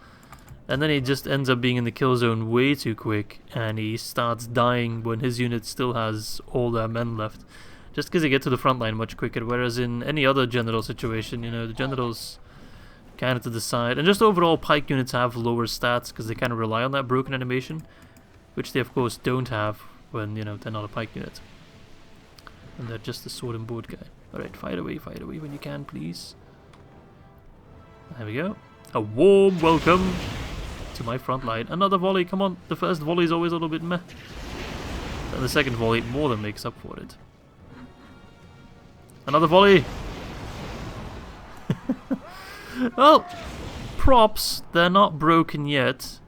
And then he just ends up being in the kill zone way too quick, and he starts dying when his unit still has all their men left. Just because they get to the front line much quicker, whereas in any other general situation, you know, the generals kind of to the side. And just overall, pike units have lower stats because they kind of rely on that broken animation, which they of course don't have when, you know, they're not a pike unit. And they're just a sword and board guy. Alright, fight away when you can, please. There we go. A warm welcome to my front line. Another volley, come on. The first volley is always a little bit meh. And the second volley more than makes up for it. Another volley! Well, props. They're not broken yet.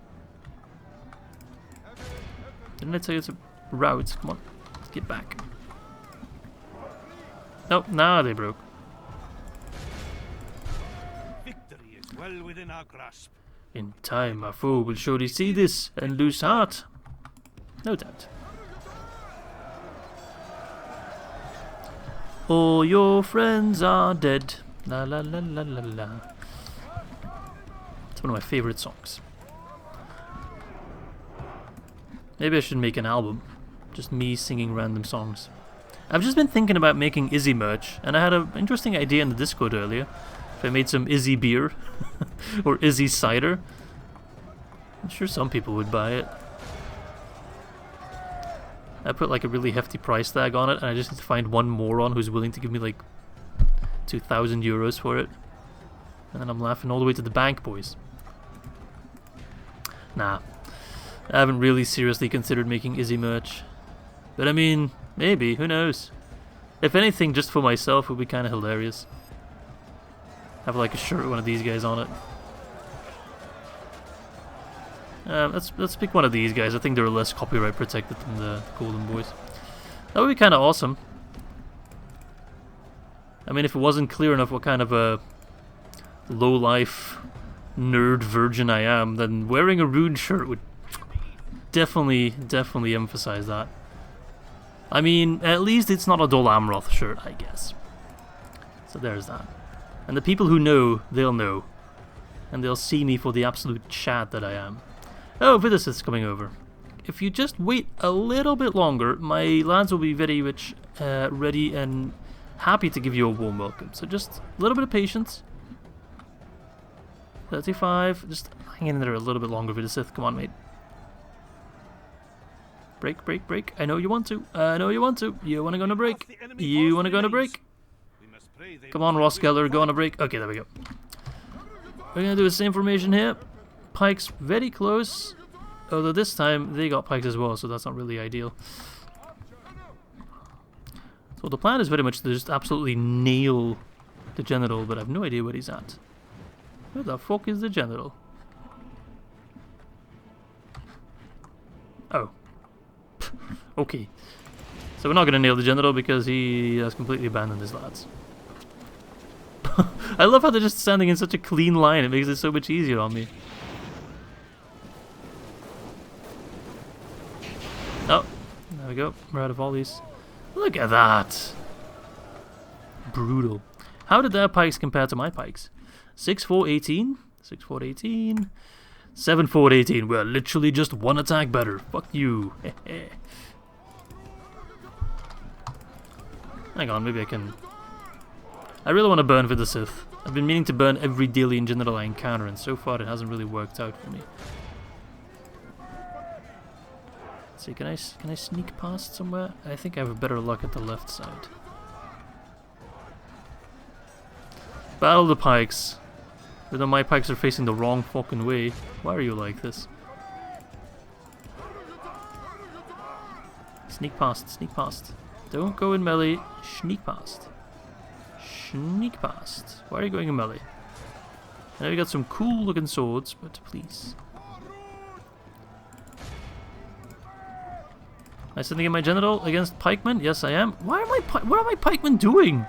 Didn't I tell you it's a route? Come on, let's get back. Nope, now they broke. Victory is well within our grasp. In time, our foe will surely see this and lose heart. No doubt. All your friends are dead. La la la la la la. It's one of my favorite songs. Maybe I should make an album. Just me singing random songs. I've just been thinking about making Izzy merch, and I had an interesting idea in the Discord earlier. If I made some Izzy beer, or Izzy cider, I'm sure some people would buy it. I put like a really hefty price tag on it, and I just need to find one moron who's willing to give me like 2,000 euros for it. And then I'm laughing all the way to the bank, boys. Nah, I haven't really seriously considered making Izzy merch. But I mean, maybe, who knows? If anything, just for myself, would be kind of hilarious. Have like a shirt with one of these guys on it. Let's pick one of these guys. I think they're less copyright protected than the Golden Boys. That would be kind of awesome. I mean, if it wasn't clear enough what kind of a low-life nerd virgin I am, then wearing a Rhûn shirt would definitely emphasize that. I mean, at least it's not a Dol Amroth shirt, I guess. So there's that. And the people who know, they'll know. And they'll see me for the absolute Chad that I am. Oh, Vidus is coming over. If you just wait a little bit longer, my lads will be very much ready and happy to give you a warm welcome. So just a little bit of patience. 35, just hang in there a little bit longer, Vidus. Come on, mate. Break, break, break. I know you want to. I know you want to. You want to go on a break. You want to go on a break. Come on, Ross Geller, go on a break. Okay, there we go. We're going to do the same formation here. Pikes very close. Although this time they got pikes as well, so that's not really ideal. So the plan is very much to just absolutely nail the general, but I have no idea where he's at. Where the fuck is the general? Oh. Okay. So we're not going to nail the general because he has completely abandoned his lads. I love how they're just standing in such a clean line. It makes it so much easier on me. Oh, there we go. We're out of all these. Look at that. Brutal. How did their pikes compare to my pikes? 6-4, 18. 6-4, 18. 7-4, 18. We're literally just one attack better. Fuck you. Hang on, maybe I can... I really want to burn for the Sith. I've been meaning to burn every Dalian general I encounter, and so far it hasn't really worked out for me. Let's see, can I sneak past somewhere? I think I have better luck at the left side. Battle the pikes. Even though my pikes are facing the wrong fucking way. Why are you like this? Sneak past, sneak past. Don't go in melee, sneak past. Sneak past. Why are you going in melee? I know you got some cool looking swords, but please. Am I sending in my general against pikemen? Yes, I am. What are my pikemen doing?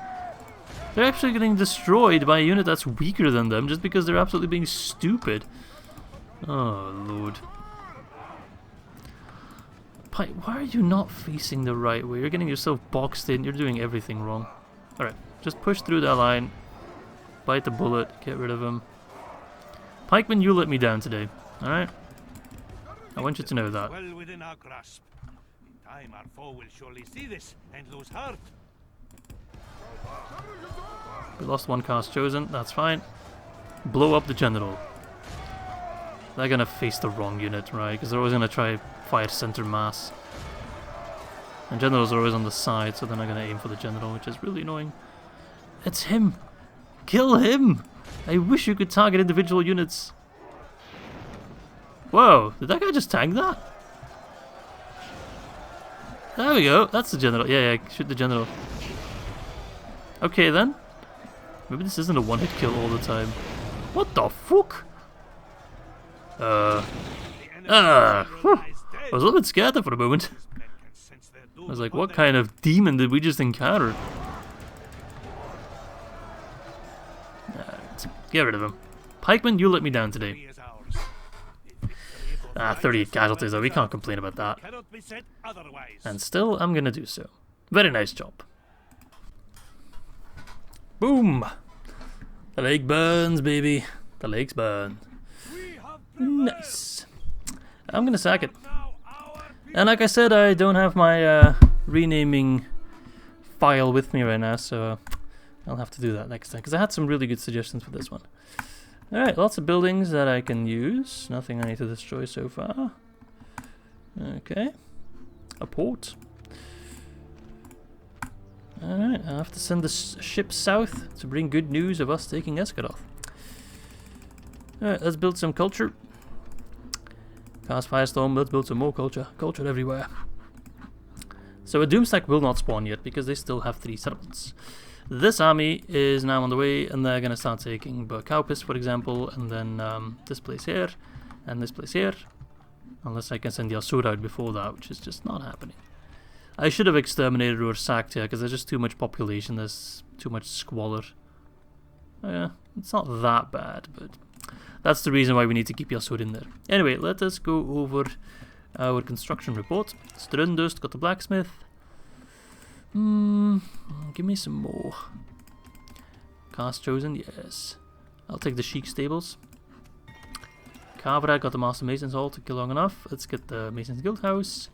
They're actually getting destroyed by a unit that's weaker than them just because they're absolutely being stupid. Oh, Lord. Why are you not facing the right way? You're getting yourself boxed in. You're doing everything wrong. Alright, just push through that line. Bite the bullet. Get rid of him. Pikeman, you let me down today. Alright? I want you to know that. Well within our grasp. In time our foe will surely see this and lose heart. We lost one cast chosen. That's fine. Blow up the general. They're gonna face the wrong unit, right? Because they're always gonna try fight center mass. And generals are always on the side, so they're not gonna aim for the general, which is really annoying. It's him! Kill him! I wish you could target individual units. Whoa, did that guy just tank that? There we go, that's the general. Yeah, shoot the general. Okay then. Maybe this isn't a one-hit kill all the time. What the fuck? I was a little bit scared there for a moment. I was like, what kind of demon did we just encounter? Get rid of him. Pikeman, you let me down today. 38 casualties though, we can't complain about that. And still, I'm gonna do so. Very nice job. Boom! The lake burns, baby. The lakes burn. Nice. I'm gonna sack it. And like I said, I don't have my renaming file with me right now, so I'll have to do that next time, because I had some really good suggestions for this one. Alright, lots of buildings that I can use. Nothing I need to destroy so far. Okay. A port. Alright, I have to send the ship south to bring good news of us taking Esgaroth. Alright, let's build some culture. Cast Firestorm, let's build some more culture. Culture everywhere. So a Doomstack will not spawn yet because they still have 3 settlements. This army is now on the way and they're going to start taking Burkaupis, for example, and then this place here and this place here. Unless I can send the Asura out before that, which is just not happening. I should have exterminated or sacked here because there's just too much population, there's too much squalor. Oh yeah, It's not that bad, but that's the reason why we need to keep Yasur in there. Anyway, let us go over our construction report. Strundust, got the blacksmith. Give me some more. Cast chosen, yes. I'll take the chic stables. Kavra got the Master Mason's Hall, took you long enough. Let's get the Mason's Guild House.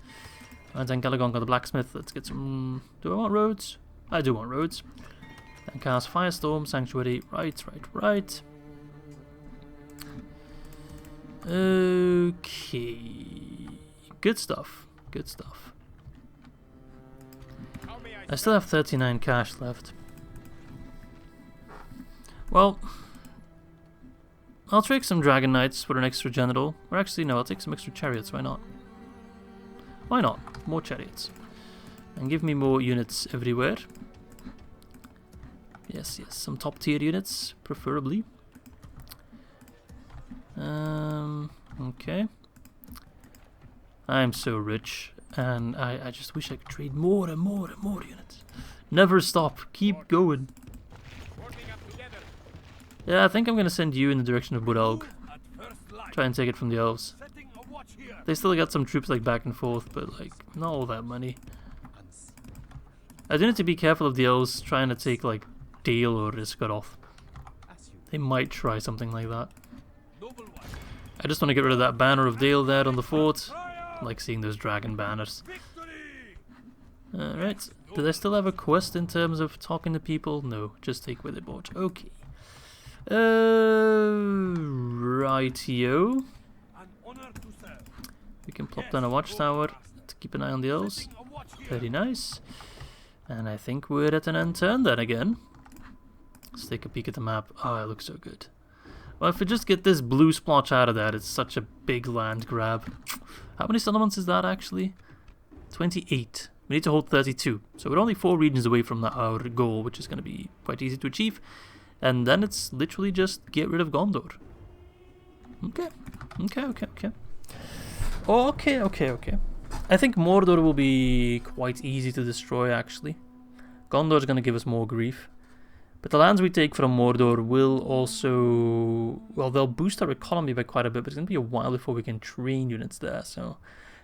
And then Calagon got the blacksmith. Let's get some... Do I want roads? I do want roads. Then cast Firestorm, Sanctuary. Right. Okay. Good stuff. I still have 39 cash left. Well, I'll take some Dragon Knights for an extra general. Or actually, no, I'll take some extra chariots. Why not? Why not? More chariots. And give me more units everywhere. Yes, some top tier units, preferably. Okay. I'm so rich, and I just wish I could trade more and more and more units. Never stop, keep going. Yeah, I think I'm gonna send you in the direction of Buralg. Try and take it from the elves. They still got some troops like back and forth, but like not all that money. I do need to be careful of the elves trying to take like Dale or Esgaroth. They might try something like that. I just want to get rid of that banner of Dale there on the fort. I like seeing those dragon banners. Alright, did I still have a quest in terms of talking to people? No, just take what they bought. Okay. Rightio. We can plop down a watchtower to keep an eye on the elves. Very nice. And I think we're at an end turn then again. Let's take a peek at the map. Oh, it looks so good. Well, if we just get this blue splotch out of that, it's such a big land grab. How many settlements is that actually? 28. We need to hold 32. So we're only 4 regions away from our goal, which is going to be quite easy to achieve. And then it's literally just get rid of Gondor. Okay. I think Mordor will be quite easy to destroy actually. Gondor's going to give us more grief. But the lands we take from Mordor will also... Well, they'll boost our economy by quite a bit, but it's going to be a while before we can train units there. So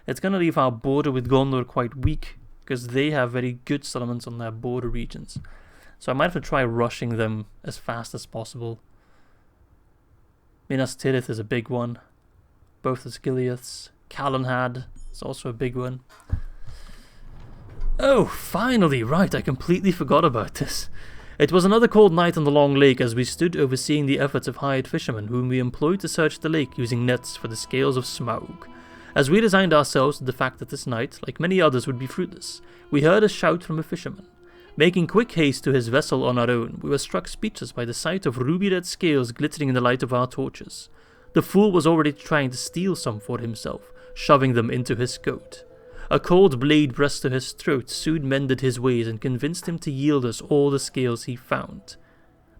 it's going to leave our border with Gondor quite weak, because they have very good settlements on their border regions. So I might have to try rushing them as fast as possible. Minas Tirith is a big one. Both the Gileads. Calenhad is also a big one. Oh, finally! Right, I completely forgot about this. It was another cold night on the long lake as we stood overseeing the efforts of hired fishermen whom we employed to search the lake using nets for the scales of Smaug. As we resigned ourselves to the fact that this night, like many others, would be fruitless, we heard a shout from a fisherman. Making quick haste to his vessel on our own, we were struck speechless by the sight of ruby-red scales glittering in the light of our torches. The fool was already trying to steal some for himself, shoving them into his coat. A cold blade pressed to his throat soon mended his ways and convinced him to yield us all the scales he found.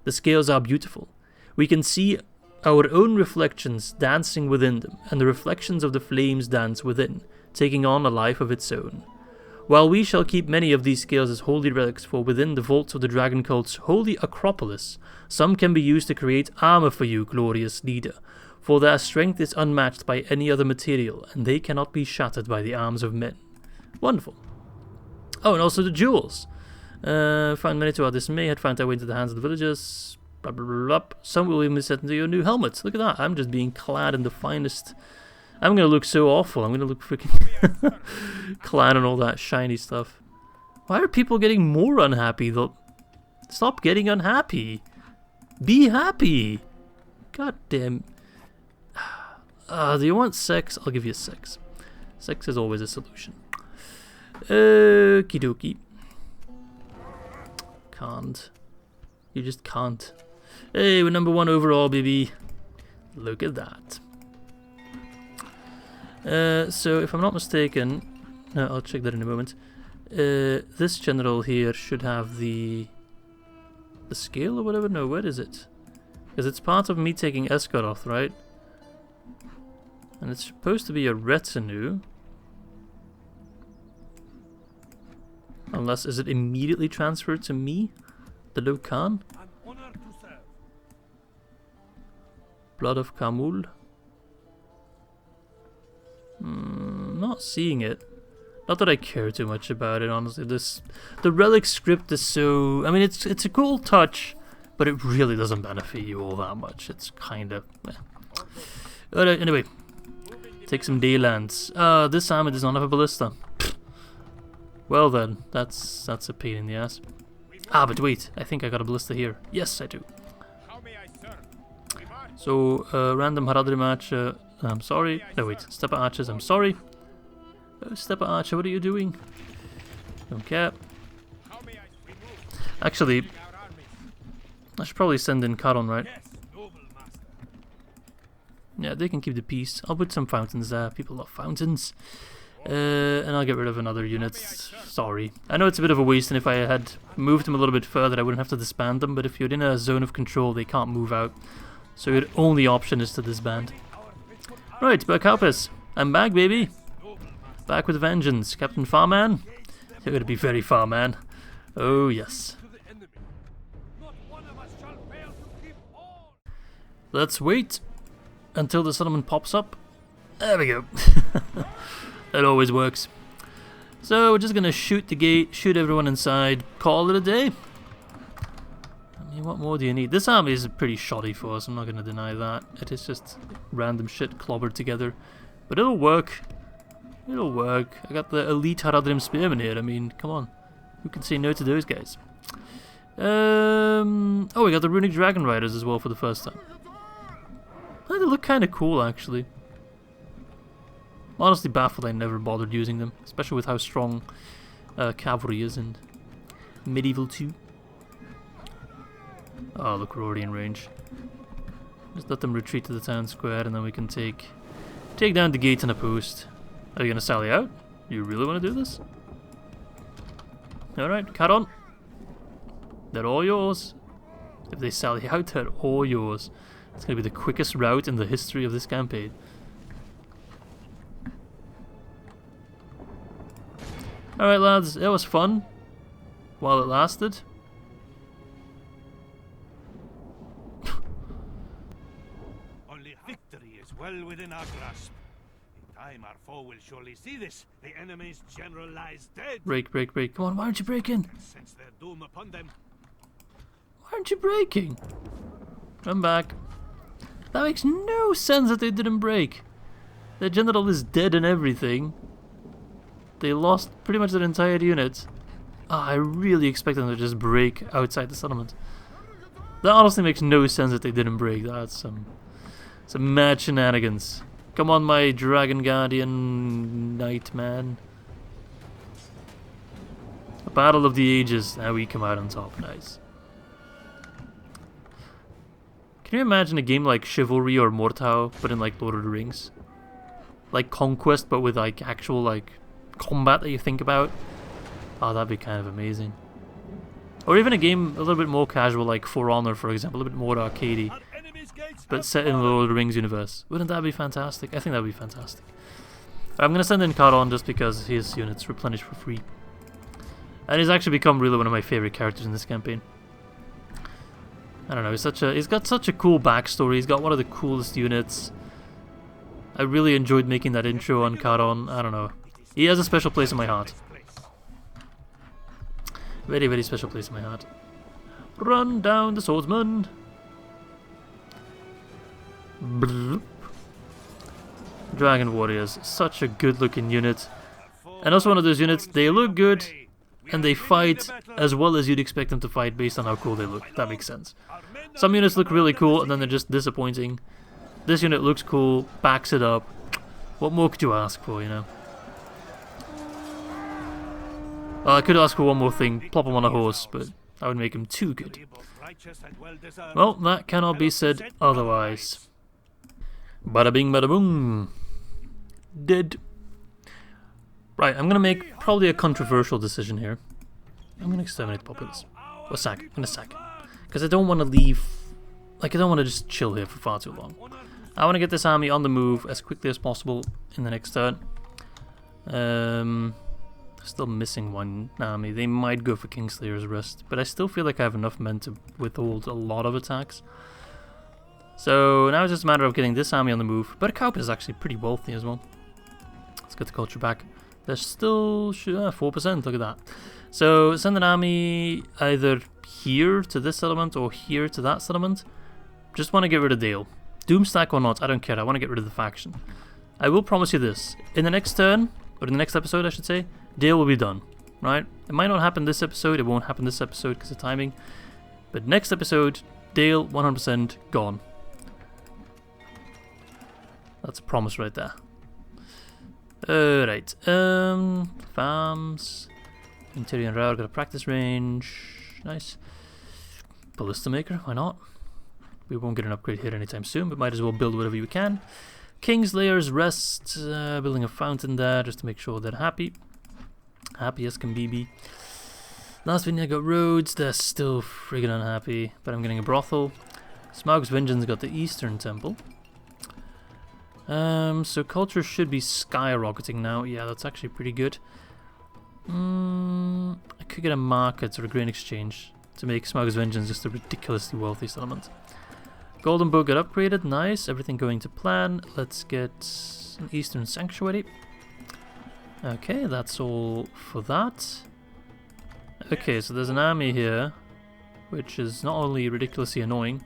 The scales are beautiful. We can see our own reflections dancing within them, and the reflections of the flames dance within, taking on a life of its own. While we shall keep many of these scales as holy relics, for within the vaults of the dragon cult's holy Acropolis, some can be used to create armor for you, glorious leader, for their strength is unmatched by any other material, and they cannot be shattered by the arms of men. Wonderful. Oh, and also the jewels. Found many to our dismay, had found their way into the hands of the villagers. Blah, blah, blah, blah. Some will even be set into your new helmets. Look at that, I'm just being clad in the finest... I'm gonna look so awful, I'm gonna look freaking clad in all that shiny stuff. Why are people getting more unhappy though? Stop getting unhappy. Be happy. God damn. Do you want sex? I'll give you sex. Sex is always a solution. Okie dokie. Can't. You just can't. Hey, we're number 1 overall, baby. Look at that. So, if I'm not mistaken... No, I'll check that in a moment. This general here should have the scale or whatever? No, where is it? Because it's part of me taking Esgaroth, right? And it's supposed to be a retinue. Unless, is it immediately transferred to me? The Low Khan? Blood of Kamul. Not seeing it. Not that I care too much about it, honestly. The relic script is so... I mean, it's a cool touch, but it really doesn't benefit you all that much. It's kind of... Anyway, take some Daylands. This army does not have a ballista. Well then, that's a pain in the ass. Ah, but wait, I think I got a ballista here. Yes, I do. So, random Ar-Adûnâim archer, I'm sorry. No, wait, Steppe archers, I'm sorry. Steppe archer, what are you doing? Don't care. Actually, I should probably send in Caron, right? Yeah, they can keep the peace. I'll put some fountains there. People love fountains. And I'll get rid of another unit. Sorry. I know it's a bit of a waste, and if I had moved them a little bit further, I wouldn't have to disband them, but if you're in a zone of control, they can't move out. So your only option is to disband. Right, Berghaupes. I'm back, baby. Back with vengeance. Captain Farman. You're going to be very Farman. Oh, yes. Let's wait until the settlement pops up. There we go. That always works. So we're just going to shoot the gate, shoot everyone inside, call it a day. I mean, what more do you need? This army is a pretty shoddy force, I'm not going to deny that. It is just random shit clobbered together. But it'll work. It'll work. I got the elite Ar-Adûnâim spearmen here. I mean, come on. Who can say no to those guys? Oh, we got the runic dragon riders as well for the first time. Oh, they look kind of cool, actually. I'm honestly baffled I never bothered using them, especially with how strong cavalry is in Medieval 2. Oh, look, we're already in range. Just let them retreat to the town square, and then we can take down the gate and a post. Are you gonna sally out? You really want to do this? Alright, Caron. They're all yours. If they sally out, they're all yours. It's gonna be the quickest route in the history of this campaign. Alright, lads, it was fun while it lasted. Only victory is well within our grasp. In time, our foe will surely see this. The enemy's general lies dead. Break, break, break. Come on, why aren't you breaking? Sense their doom upon them. Why aren't you breaking? Run back. That makes no sense that they didn't break. Their general is dead and everything. They lost pretty much their entire unit. I really expected them to just break outside the settlement. That honestly makes no sense that they didn't break. That's some mad shenanigans. Come on, my Dragon Guardian Knight man. A battle of the ages. Now we come out on top. Nice. Can you imagine a game like Chivalry or Mortau, but in like Lord of the Rings? Like Conquest, but with like actual like combat that you think about? Oh, that'd be kind of amazing. Or even a game a little bit more casual, like For Honor, for example, a little bit more arcadey, but set in the Lord of the Rings universe. Wouldn't that be fantastic? I think that'd be fantastic. I'm gonna send in Caron just because his units replenish for free, and he's actually become really one of my favorite characters in this campaign. I don't know, he's got such a cool backstory. He's got one of the coolest units. I really enjoyed making that intro on Caron. I don't know. He has a special place in my heart. Very, very special place in my heart. Run down the swordsman. Brrr. Dragon Warriors. Such a good looking unit. And also one of those units, they look good and they fight as well as you'd expect them to fight based on how cool they look. That makes sense. Some units look really cool and then they're just disappointing. This unit looks cool, backs it up. What more could you ask for, you know? Well, I could ask for one more thing, plop him on a horse, but that would make him too good. Well, that cannot be said otherwise. Bada bing, bada boom. Dead. Right, I'm gonna make probably a controversial decision here. I'm gonna exterminate the populace. Or sack. I'm gonna sack. Because I don't want to leave. Like, I don't want to just chill here for far too long. I want to get this army on the move as quickly as possible in the next turn. Still missing one army. They might go for Kingslayer's Rest, but I still feel like I have enough men to withhold a lot of attacks. So now it's just a matter of getting this army on the move. But Kaup is actually pretty wealthy as well. Let's get the culture back. They're still 4%, look at that. So send an army either here to this settlement or here to that settlement. Just want to get rid of Dale. Doomstack or not, I don't care. I want to get rid of the faction. I will promise you this. In the next turn, or in the next episode I should say, Dale will be done. Right? It might not happen this episode, it won't happen this episode because of timing. But next episode, Dale 100% gone. That's a promise right there. Alright, farms. Interior Route, got a practice range. Nice. Ballista Maker, why not? We won't get an upgrade here anytime soon, but might as well build whatever you can. King's Layers, Rest, building a fountain there just to make sure they're happy. Happy as can be. Last Vineyard got roads, they're still friggin' unhappy, but I'm getting a brothel. Smaug's Vengeance got the Eastern Temple. So culture should be skyrocketing now. Yeah, that's actually pretty good. I could get a market or a grain exchange to make Smaug's Vengeance just a ridiculously wealthy settlement. Golden Bow got upgraded, nice, everything going to plan. Let's get an Eastern Sanctuary. Okay, that's all for that. Okay, so there's an army here, which is not only ridiculously annoying,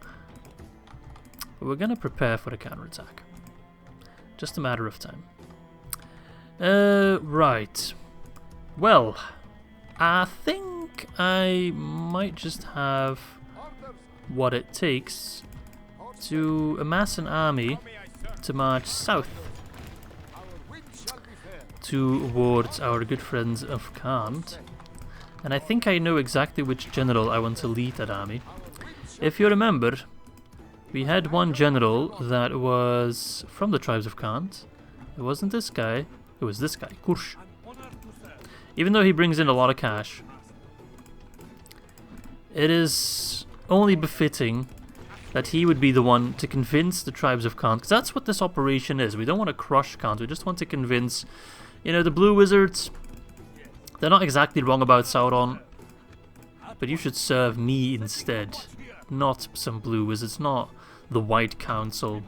but we're gonna prepare for a counterattack. Just a matter of time. Right. Well, I think I might just have what it takes to amass an army to march south towards our good friends of Khand. And I think I know exactly which general I want to lead that army. If you remember, we had one general that was from the tribes of Khand. It wasn't this guy, it was this guy, Kursh. Even though he brings in a lot of cash, it is only befitting that he would be the one to convince the tribes of Khand, because that's what this operation is. We don't want to crush Khand, we just want to convince, you know, the blue wizards. They're not exactly wrong about Sauron, but you should serve me instead, not some blue wizards, not the White Council.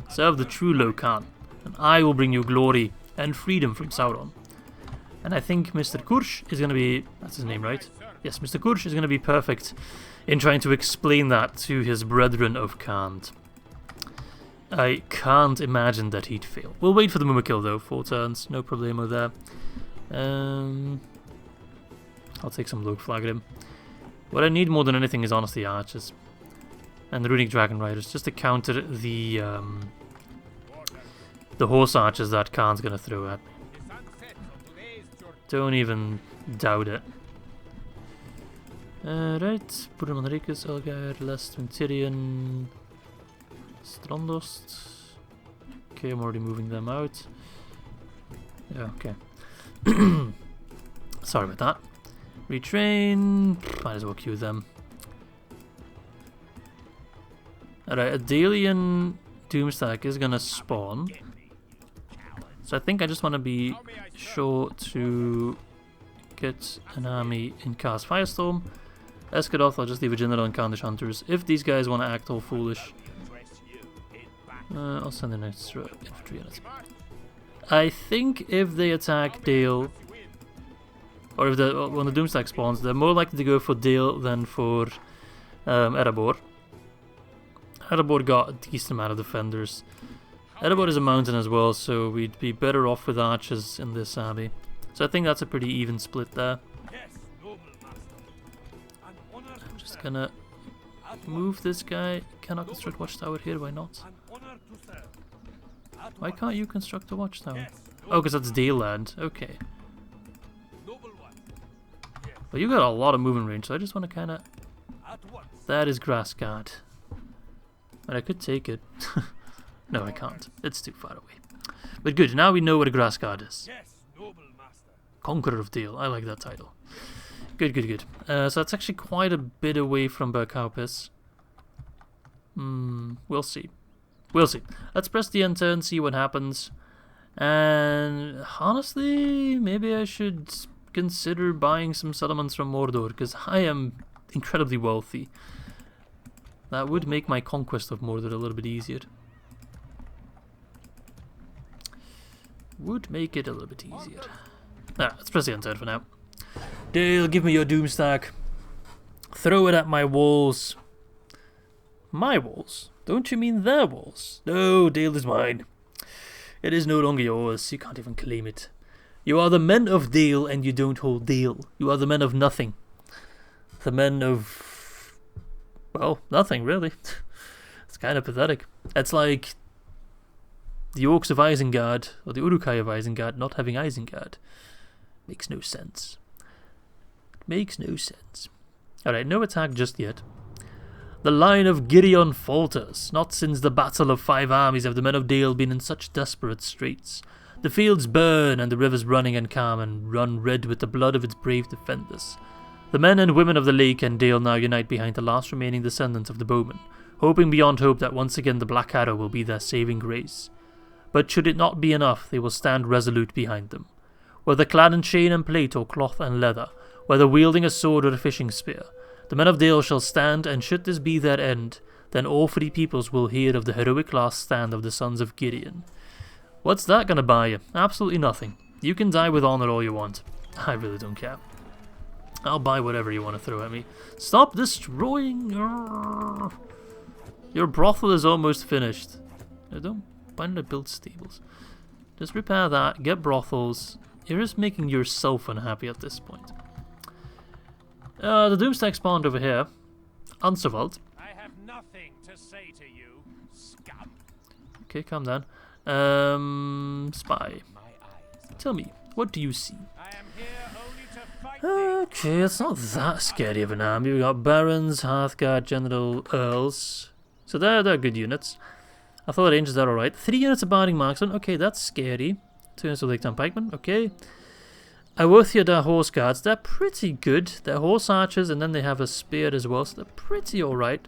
Serve the true Lokan, and I will bring you glory and freedom from Sauron. And I think Mr. Kursh is going to be, that's his name, right? Yes, Mr. Kursh is going to be perfect in trying to explain that to his brethren of Khand. I can't imagine that he'd fail. We'll wait for the Mumakil though, 4 turns, no problemo there. I'll take some Loke Flag at him. What I need more than anything is honestly archers. And the Runic Dragon Riders, just to counter the horse archers that Khan's gonna throw at me. Don't even doubt it. Right, Burmanricus, Elgar, Lest, Tyrion, Strandost. Okay, I'm already moving them out. Yeah, okay. Sorry about that. Retrain, might as well queue them. Alright, a Dalian Doomstack is gonna spawn. So I think I just want to be sure to get an army in Cast Firestorm. Esgaroth, I'll just leave a general in Khandish Hunters. If these guys want to act all foolish, I'll send an extra infantry unit. I think if they attack Dale, or if when the Doomstack spawns, they're more likely to go for Dale than for Erebor. Erebor got a decent amount of defenders. Erebor is a mountain as well, so we'd be better off with archers in this army. So I think that's a pretty even split there. I'm just gonna move this guy. Cannot construct watchtower here, why not? Why can't you construct a watchtower? Oh, because that's Dale land. Okay. Well, you got a lot of movement range, so I just want to kind of... That is Grassguard. And I could take it. No, I can't. It's too far away. But good, now we know what a Grassguard is. Conqueror of Dale. I like that title. Good, good, good. So that's actually quite a bit away from Berkaupis. We'll see. We'll see. Let's press the end turn, see what happens. And honestly, maybe I should consider buying some settlements from Mordor, because I am incredibly wealthy. That would make my conquest of Mordor a little bit easier. Would make it a little bit easier. Let's press the enter for now. Dale, give me your doomstack. Throw it at my walls. My walls? Don't you mean their walls? No, Dale is mine. It is no longer yours. You can't even claim it. You are the men of Dale, and you don't hold Dale. You are the men of nothing. The men of... well, nothing, really. It's kind of pathetic. It's like the Orcs of Isengard, or the Uruk-hai of Isengard, not having Isengard. Makes no sense. Makes no sense. Alright, no attack just yet. The line of Gideon falters. Not since the Battle of 5 Armies have the men of Dale been in such desperate straits. The fields burn, and the rivers running and calm, and run red with the blood of its brave defenders. The men and women of the lake and Dale now unite behind the last remaining descendant of the bowman, hoping beyond hope that once again the Black Arrow will be their saving grace. But should it not be enough, they will stand resolute behind them. Whether clad in chain and plate or cloth and leather, whether wielding a sword or a fishing spear, the men of Dale shall stand, and should this be their end, then all 3 peoples will hear of the heroic last stand of the sons of Gideon. What's that gonna buy you? Absolutely nothing. You can die with honor all you want. I really don't care. I'll buy whatever you want to throw at me. Stop destroying... Your brothel is almost finished. Why don't I build stables? Just repair that, get brothels. You're just making yourself unhappy at this point. The Doomstack spawned over here. Ansevald. I have nothing to say to you, scum. Okay, calm down. Spy. Tell me, what do you see? I am here only to fight Okay, it's not that scary of an army. We got barons, Hearthguard, general, earls. So they're good units. I thought rangers are alright. 3 units of barding marksmen. Okay, that's scary. 2 units of Lake-town pikemen. Okay. Iworthia, their horse guards. They're pretty good. They're horse archers, and then they have a spear as well, so they're pretty alright.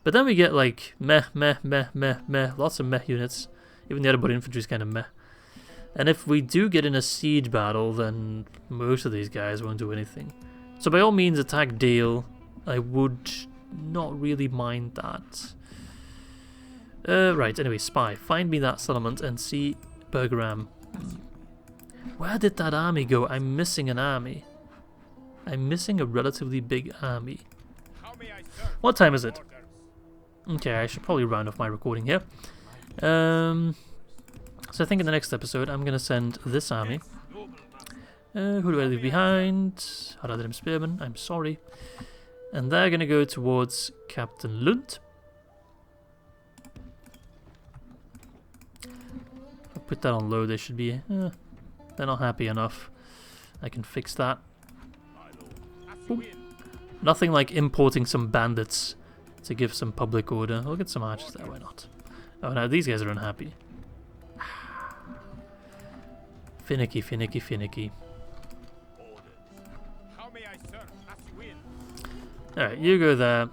But then we get like meh. Lots of meh units. Even the Erebor infantry is kind of meh. And if we do get in a siege battle, then most of these guys won't do anything. So by all means, attack Dale. I would not really mind that. Right, anyway, spy. Find me that settlement and see Bergeram. Where did that army go? I'm missing an army. I'm missing a relatively big army. What time is it? Okay, I should probably round off my recording here. So I think in the next episode I'm going to send this army. Who do I leave behind? Ar-Adûnâim spearmen, I'm sorry. And they're going to go towards Captain Lund. I'll put that on low, they should be... they're not happy enough. I can fix that. Ooh. Nothing like importing some bandits to give some public order. We'll get some archers there, why not? Oh, now these guys are unhappy. Finicky. Alright, you go there.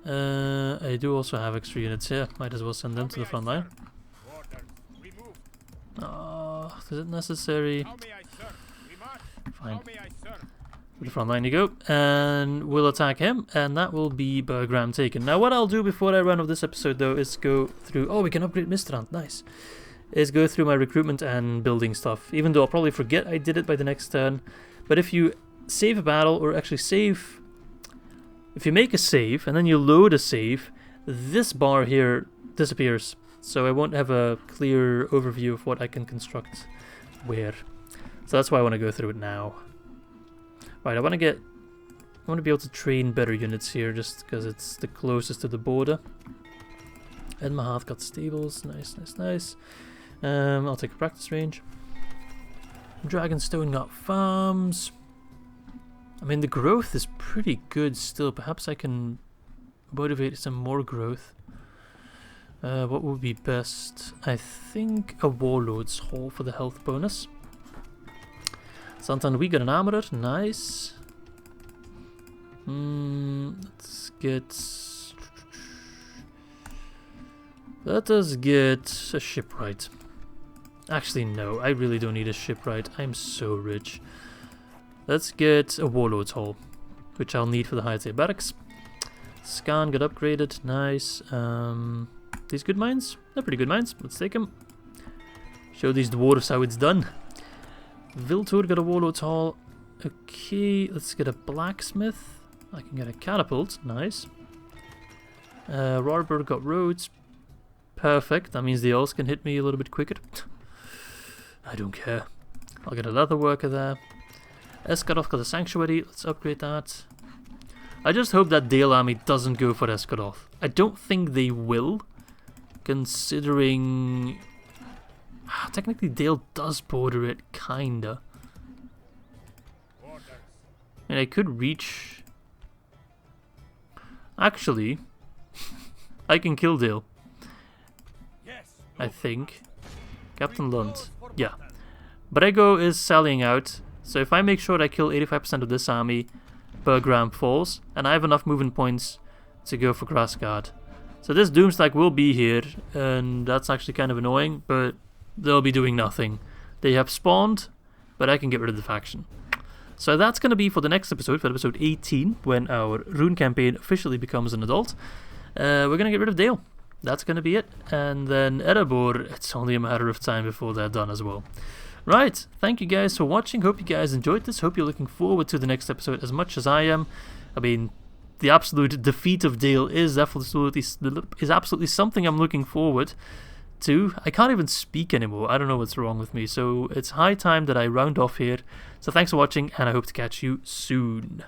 I do also have extra units here. Might as well send them to the front line. Oh, is it necessary? Fine. To the front line you go. And we'll attack him. And that will be Bergeram taken. Now what I'll do before I run off this episode though is go through... Oh, we can upgrade Mistrand. Nice. Is go through my recruitment and building stuff. Even though I'll probably forget I did it by the next turn. But if you save a battle, or actually save... If you make a save, and then you load a save, this bar here disappears. So I won't have a clear overview of what I can construct where. So that's why I want to go through it now. Right, I want to be able to train better units here, just because it's the closest to the border. Edmahath got stables, nice. I'll take a practice range. Dragonstone got farms. I mean, the growth is pretty good still. Perhaps I can motivate some more growth. What would be best? I think a Warlord's Hall for the health bonus. Santan, we got an armorer. Nice. Let's get... Let us get a shipwright. Actually, no. I really don't need a shipwright. I'm so rich. Let's get a Warlord's Hall, which I'll need for the High Tier Barracks. Scan got upgraded. Nice. These good mines? They're pretty good mines. Let's take them. Show these dwarves how it's done. Viltur got a Warlord's Hall. Okay, let's get a blacksmith. I can get a catapult. Nice. Rarbur got roads. Perfect. That means the elves can hit me a little bit quicker. I don't care. I'll get a leather worker there. Esgaroth got a sanctuary. Let's upgrade that. I just hope that Dale army doesn't go for Esgaroth. I don't think they will, considering technically Dale does border it, kinda. And I could reach. Actually, I can kill Dale. I think. Captain Lund. Yeah. Brego is sallying out, so if I make sure I kill 85% of this army, Bergram falls, and I have enough movement points to go for Grassguard. So this Doomstack will be here, and that's actually kind of annoying, but they'll be doing nothing. They have spawned, but I can get rid of the faction. So that's going to be for the next episode, for episode 18, when our Rhûn campaign officially becomes an adult. We're going to get rid of Dale. That's going to be it. And then Erebor, it's only a matter of time before they're done as well. Right, thank you guys for watching. Hope you guys enjoyed this. Hope you're looking forward to the next episode as much as I am. I mean, the absolute defeat of Dale is absolutely something I'm looking forward to. I can't even speak anymore. I don't know what's wrong with me. So it's high time that I round off here. So thanks for watching, and I hope to catch you soon.